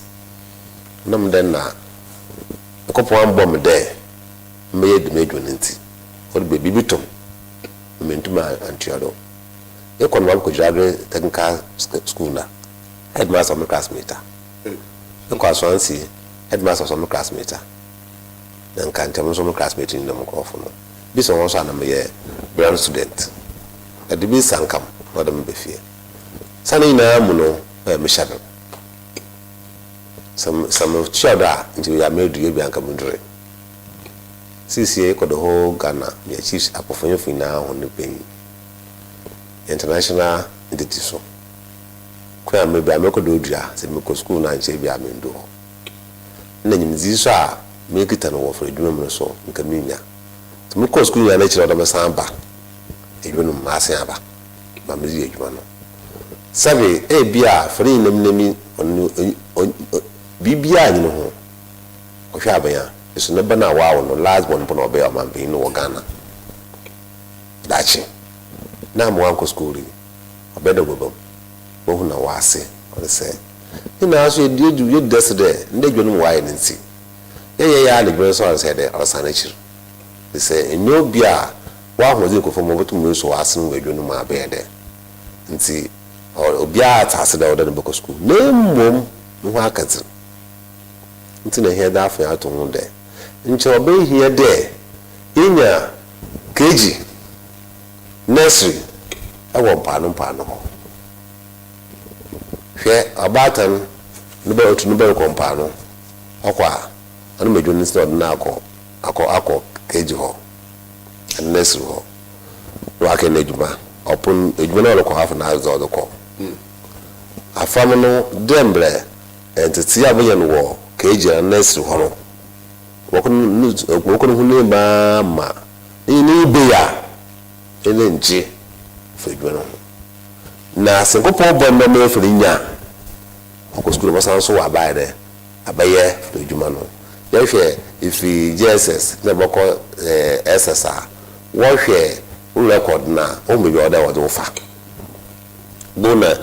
nam den na ko po am bom de me yed me dwonenti for be bibitom me ntuma antiado e kon wam ko jagre technical school na headmaster of my classmate e ko asonsi headmaster of my classmate dan kan tem so my classmate ni mo ko fo no bi so won so na me ye brand student e de bi sankam madam befie sani na mu no me shadow some children into ya me do bi anka mundre sisi ko the whole Ghana me chiefs apofonyo fina on the pen international entity so ko ya me bi ameko do dua se me ko school na nche bi amendo na nyimdzi so a me kita no wo for adwuma mu so nka me nya to me ko school ya na kire odo me san ba adwuma no ma asen aba ma me zi adwuma no sabe bia for nem bibia ni no ho ohwa abanya eso ne bana wa no last one pono obe am be no Ghana dachi na mo anko school ni obedo bobom bo na wase o se ina aso edieju ye desde nde dwonu wa ye nti ye ya le gbe so an se de o sana chir se enyo bia wa ho ze ko fo mo betum so asen we dwonu ma be de nti obia ta se da odo no school na mom ho akati nti na here da fa ato ho de nche obe here de inya keji nursery awo pano ho hwe abatan no be otu no be kompano okwa anu mejo ni sto na akọ keji ho nursery ho no ake na ejuma opun ejuma na ko half na zo do ko afam no dembre entity aboye no wo keji nursery ho no wokon hu ne ba ma ni be ya ele nje fedwano na senkopo bomba me firinya ko school mo san so wa ba de abaye fedwuma no ya hwe ifi JSS na boko SSR wo hwe record na o me bi oda wo do fa dona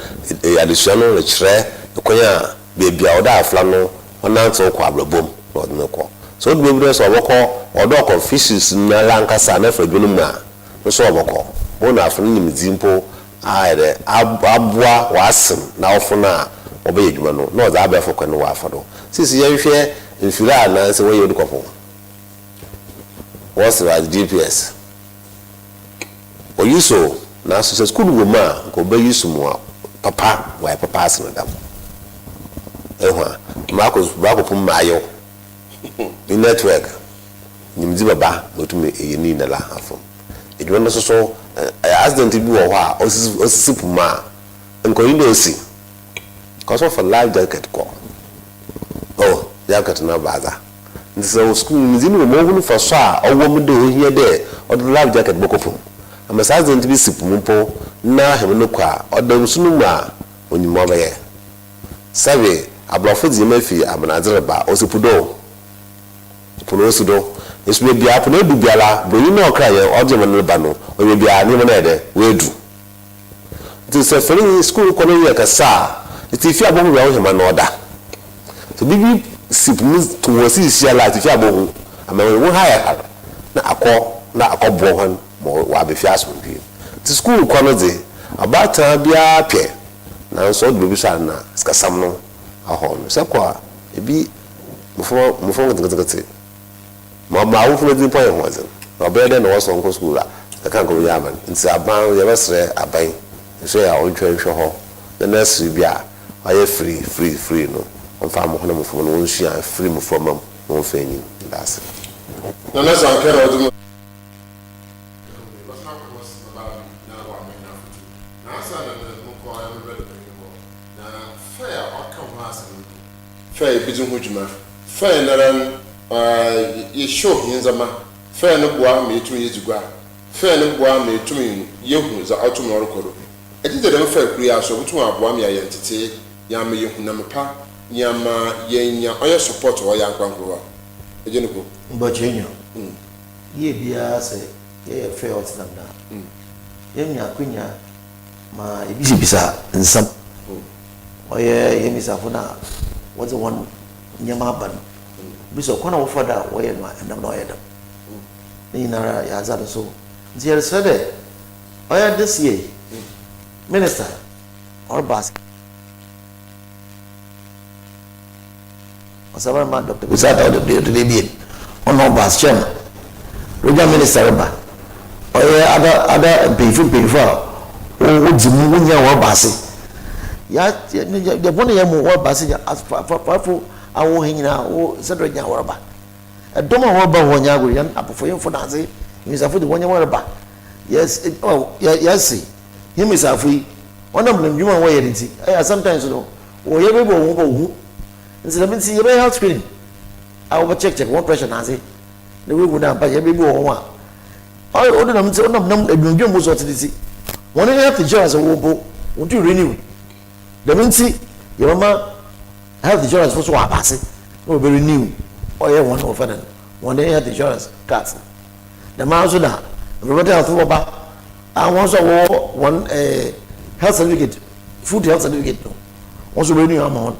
additional lecture konya bebia oda afla no onanto ko ablobom no ko so do be so boko odo ko fishes na lankasa na fedwano mu a so boko bona afun nim zimpo aere abua wasem na ofuna obe edwuma no no za aba fokọ no wafado sisi ye hwe infira na se we yodi kopo what's the GPS o yuso na so school wo ma ko be yuso mo papa why papa asen dam ehwa mako pum mayo in network nimdi baba otume eyeni na la afom edwuma so accident bi wo ho a osisi puma nko yi no si cause of a life jacket ko oh jacket na baza nti so school nzini mo hunu fa so a owo mu de ohie de odo life jacket bokopum ama accident bi sipum po na hem no kwa odam sunu mu a onyimo ba ye sabe ablofo di mafi abanadere ba osipudo puno osudo esu be bia puno du biala bo yi na okra ye oje mo no ba no oye bia ni mo na de we du nti se feri school ko no ye ka sa ti fi abohu ya ohema na oda so bibi sipum to wasi sia la ti fi abohu ama we ha ya na akọ han mo wa be fi aso bi ti school ko no de abata bia pe na so do bi sa na ska sam no aho no se kwa ebi mufo ngati ma wo funa din point ho azin obe de no so nko school la ka ko ya man nti aban ye besre aban so ya o twehwe ho the nursery bia aye free no on fa mo hono mo fo no nsu ya free mo from mo fa ni that's na na SANKA ro do fair bizun hujuma fair naran ye show hinzama fair no boa me tun yezugwa fair no boa me tun yehu za autum no rekodo edide dem fair kuri aso butun aboa me ayentete ya me yehu na mepa nyama yenya oye support o ya nkwankwa ejene ko mbochenyo ye bia se ye fair otinam na ye nya kunya ma ibisi bisa nsam oye ye misafuna what's the one nyama ban biso kwana wo fada wo ye no endam no ye dam ni na ya za so nti said oya this year minister or bas osaba ma Dr. Usata de bien ono bas chem roja minister ba oya ada before o jimu wonya wo bas ya de bone ya mu wo bas ya afafu awo hina wo sedro nya worba edoma worba wonya go yan apofo yemfo naze misafo de wonya worba yes yes him misafo yi onam na ndwuma wo yeri nti sometimes no wo ye bebo wo hu nti na binti ye be health screening I will check one pressure na say the way go down pa ye be bi wo ho a o do nam say nam edunjum mo so tedisi one health insurance wo bo wo do renew the mean see your mama health insurance for so abase no be renew or ye one of them one health insurance cards the man so da the health for ba I want so one health certificate food health certificate no also renew amount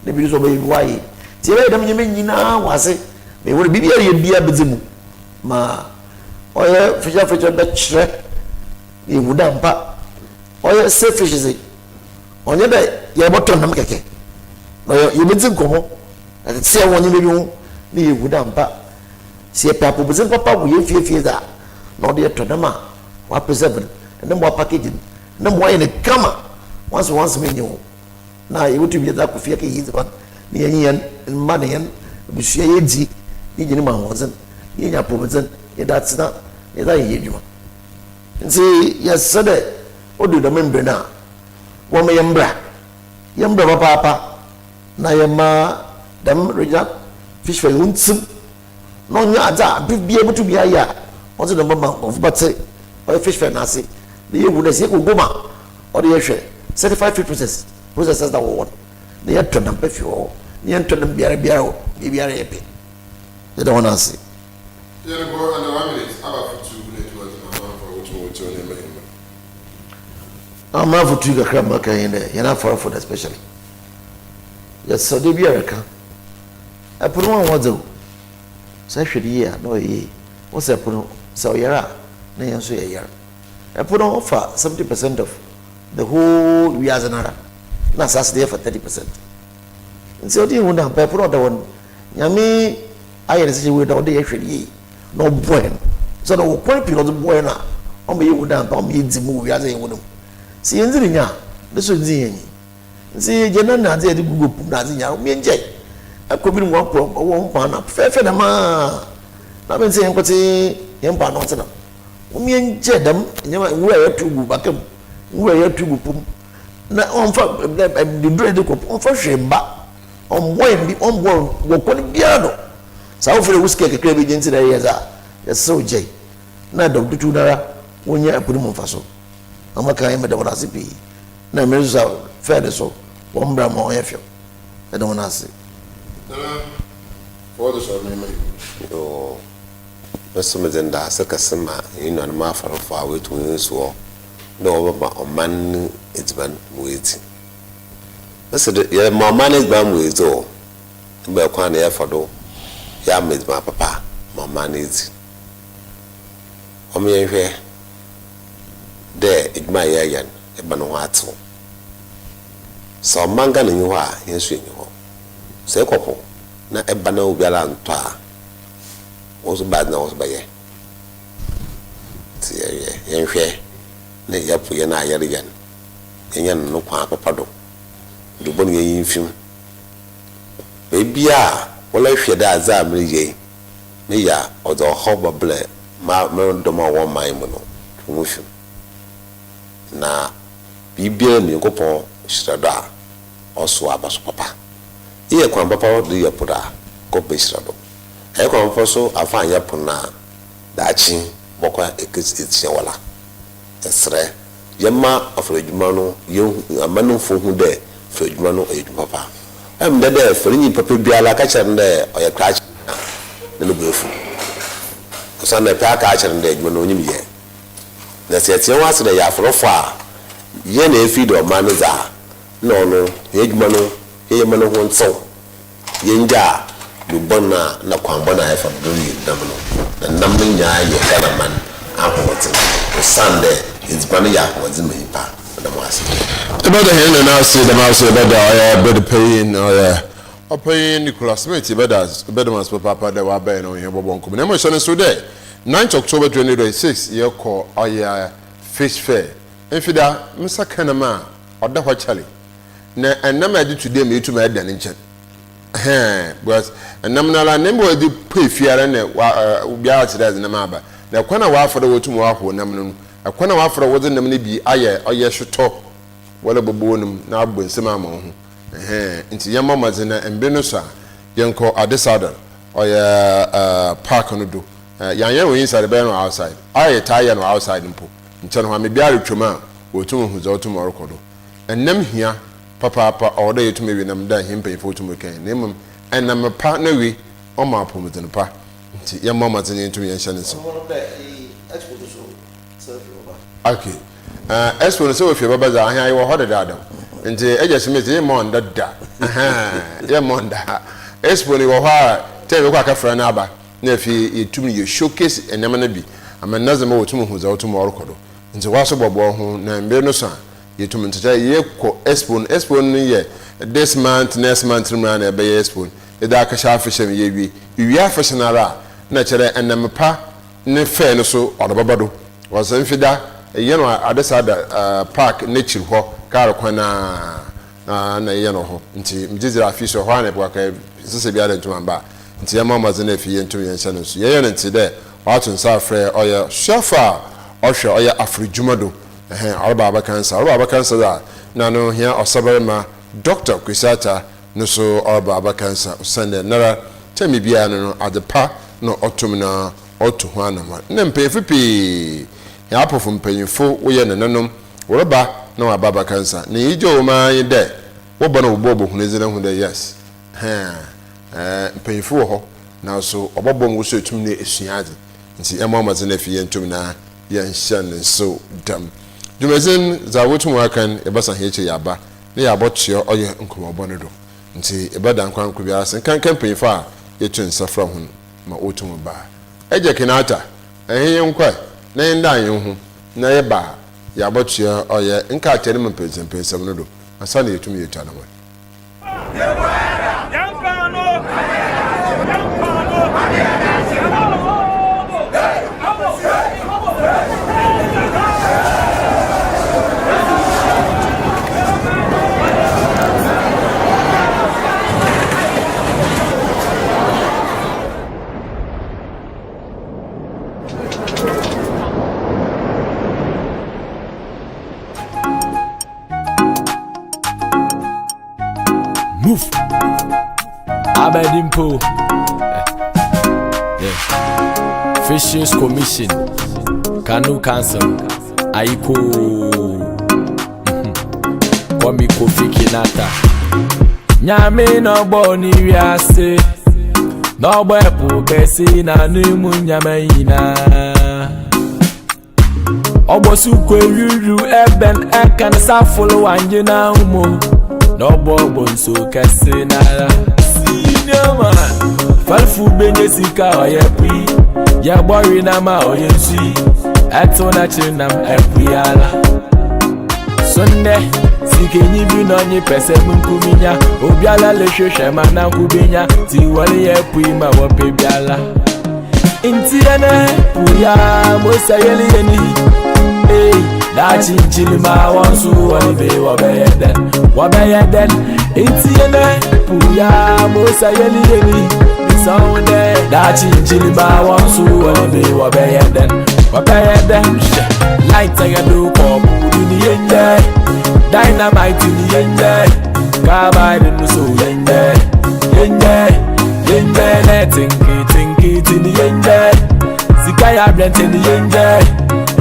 the be so be why ti e dem nyime nyina wase me wo bibia ye bia bezimu ma oye fisher be chre e wuda mpa oye safe fish onye be ye boton nam keke oye ye bezin komo ati se wonye be hu ni ye wuda mpa se papo bezin papa wo ye fie da no de tonama wa preserve and then more packaging no more in the kama once me nyu na ye wotu bi da ko fie ke yizi ba ni yen money yen bi hye ye di ni gini ma hozen ye nya promotion ye da tsina ye da ye djuma nti yesterday odu da membre na wo me yembra papa na ye ma dam regional fish for untum no nya ada bi ebutu bi aya o se do mama of bate o fish for na se the ye would say ko goma o de ye hwe certified food processors that we want they had to dump if you ni ento dem biara yepe they don't want to see yeah go and 1 minute about 2 minutes for what you name I'm for two crab kind you're not for food especially yes so they biara ka I put one was so should year no ye what's that put so yara na yan so year I put on offer 70% of the whole year's another na sas there for 30%. Nti odi hu na pa pro da won nyame ayere se we da odi ye hwede no boy so no point pi no boy na o me hu da pa o me di mu wi aze ye wonu si enziri nya de so di yen nti je na ze di gugu pu na ze nya o me nje akobi mu akọ wo mpa na fefe da ma na be se yen kwete yen pa no tsena o me nje dam nyama wura ya tugu bakam wura ya tugu pum na on fa the bread ko on fa hwemba on boy bi on boy wo ko ni bia do sa wo fere wuske kekere bi jinti da yeza ya so je na do dutu nara wonya apuri mo faso amaka yeme da wona sipi na mezu fere so wo mbra mo yefio da wona si what is your name yo beso mezenda saka sema ino na mafaro fa wetu nso no ba man itban weti bese ye ma manage ba wezo be kwa na yefodo ya mezma papa ma manage o me hwe de idma ya yan e ba no atu so manga na nyu a yesu enyu ho se kopo na e ba na obiala nto a ozo bad na ozo ba ye ti ye hwe ne yapu ye na ayere yan enyan no kwa papa do do bon ye yimfim be bia wala hwe da aza amre ye ne ya ozo hoba ble ma do ma wo mai mu no mu fim na bibia ni kopon shirada oso abaso papa iye kwa papa do ye poda ko be shirado e kwa papa so afa yapu na dachi bokwa ekiti wala esre yema afrejuma no ye amanu fo hu de afrejuma no ejuma papa em de frinyi papa biala ka chere nde oye krachi na no befu kusa na pa ka chere nde ejuma no nyim ye na se tie wa se de ya afrofo a ye na efi do manu za no no ejuma no ye manu ho nso ye nja du bona na kwambona efa do ni damno na namni nya ye kana man ahote Sunday it's bani ya was me pa the was about the hand and I say the mouse about the better paying or paying Nicholas Smith better man's papa that were buying on your bobon come na so so there 9th October 2026 year call fish fair enfida Mr. Kanama or the Charlie na and na me today me to my dan nchen because and na name we dey pay fear na we are today na maba na kwana wa afọ da wotu mu ahọ nam no akwana wa afọ wo nam ne bi aye oye hwetọ wala bobonum na abonsem ama ho nti yema mazena embe no so yenko adesadal oya park no do yan we inside be no outside I tire no outside mpo nche no ha me bia retwoma wotum hu za wotum orokodo enam hia papa order yetum wi nam da himpa ifo wotum kan nemum enam pa na wi o ma pometen pa nti ye mama tin yetum ye hye ne so okay expo so we baba za ahia wo hoda da adam nti eje smith ye mo nda da ye mo nda expo ni wo ha tell kwa ka fra na aba na fi yetum ye showcase enam na bi amanazema wotum hu za wotum orokodo nti waso bobo ho na mbe no so yetum ntaja ye ko expo no ye this month next month na na be expo ida ka sha fashion ye wi fashionara na chere enampa ne fe no so odobabado wasan fida ye no adesada park nature ho kar kwana na ye no ho nti mjizira fisho ho na bwa ka sese bia da tumamba nti ya mama zena fi ye ntum ye ncha no so ye no nti de watun sa frɛ oya shafa ohwe oya afrijumado arba kansa da na no hia osabarema Dr. Kwisata no so arba kansa usande nara temi bia no adepa no otum na otu ho anama na mpemfipi ya apofo mpanyimfo wo ye nenanom worba na wababa kansa na yijo ma yide wo bana wo bobo hunezina hu de yes mpanyimfo wo ho na so obobom wo so etum na esuade nti ema mazena fi yentum na yanshan so dam dumezin za wotum akan ebasa heche yaba na yabotchio oye nkomobono do nti ebada nkwanko bia sen kan campaign fa yetu nsafra hu ma otum ba eje kinata ehe nkwa na yenda hu na yeba yabotchio oye nka atene mpensem no do asa na yetum yetu anamo Move. Abedimpo. Yeah. Fishers Commission. Kanu Council. Aiko. Kwami Kofi Kinata. Nyame no boni wiase. No bwepu besi na numu nyameyina. Obosu kwe yuru eben ekan safolo wanjina umo. No bobo nso kese nara senior man falfu benye sika oye pui ya bori na ma oye nsi eto na chinam epui ala Sunday sike nyibi no nyi pese munkuminya obiala le hwehwe ma na kubenya ti wale ye pui ma wo pe biala inti ene puya mo sayeli yeni da chinchili ma wansu walibe wabeyeden inti ene puya mosa yeli sonde da chinchili ma wansu walibe wabeyeden light agado ko budi ni yenje dynamite ni yenje kabide no so yenje ne tinki ni yenje zikaya blente ni yenje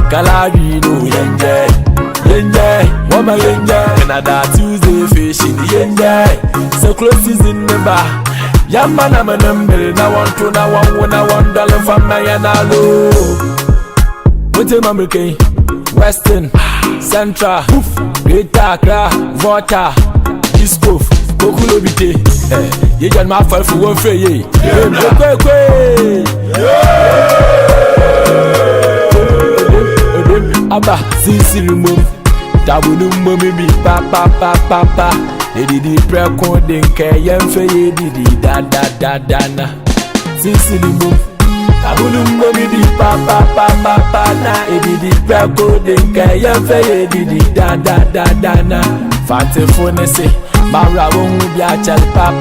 Kalari no yenje, woman yenje, another Tuesday fishing yenje. So close season member, yamma na manambe na want na $1 from my analo. Wote mamrike, Western, Central, Greater Accra, Volta, East Coast, Kokulo bite. Ye jan ma fall for one free ye. Aba sisi remove tabunu mami bi pa didi recording ke yemfe ye didi da na sisi remove tabunu mami bi pa na didi recording ke yemfe ye didi da na fante phone se mara wo hu bi a chal pa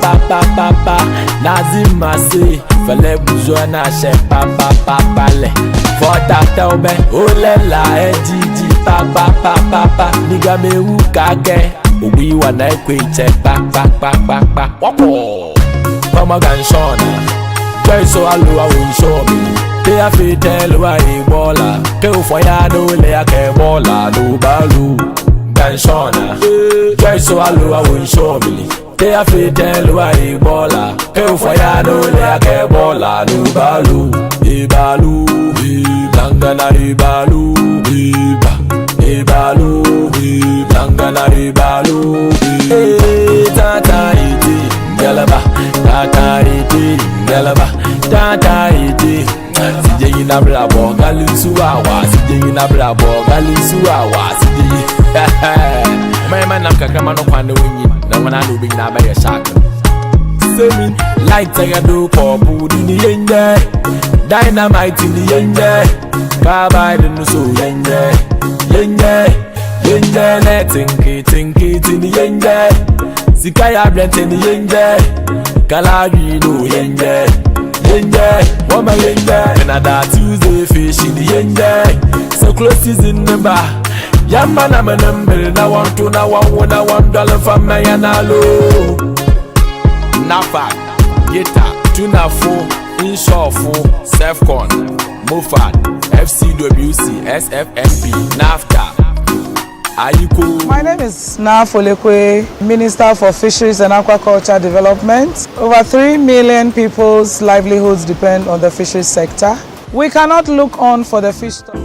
nazima se fele buzo na she pa le Fota taube olela ejiji pa niga mewu kake obi wana ekweche pa wapo Mama ganshona Try so I won't show me. They have to tell why a baller. Go for ya, no lay a baller, no balu. Dan Shona. Try so I won't show me. They have to tell why a baller. Go for ya, no lay a baller, no balu. Ibalu, Ibangana Ibalu, Ibalu, Ibangana Ibalu. Tata iti, galaba, tata iti, galaba, tata iti. Sije ina brabo, galisuawa, sije ina brabo, galisuawa, sije. My man nam kakama no kwande winyi, na wana no big na ba ya shaka. Semi light I do ko budi ni yenye, dynamite ni yenye, kaba de no so yenye, yenye, yenye le tinki ni yenye, sikaya blente ni yenye, kalari no yenye. Yenye, woman yenye, another Tuesday fish in the yenye. So close season number. Yamba na my number. Now one $1 from my analo. Nafa, Geta, Tuna 4, Inshore 4, Sefcon, Mofat, FCWC, SFMP, NAFTA. My name is Nafolekwe, Minister for Fisheries and Aquaculture Development. Over 3 million people's livelihoods depend on the fisheries sector. We cannot look on for the fish stock.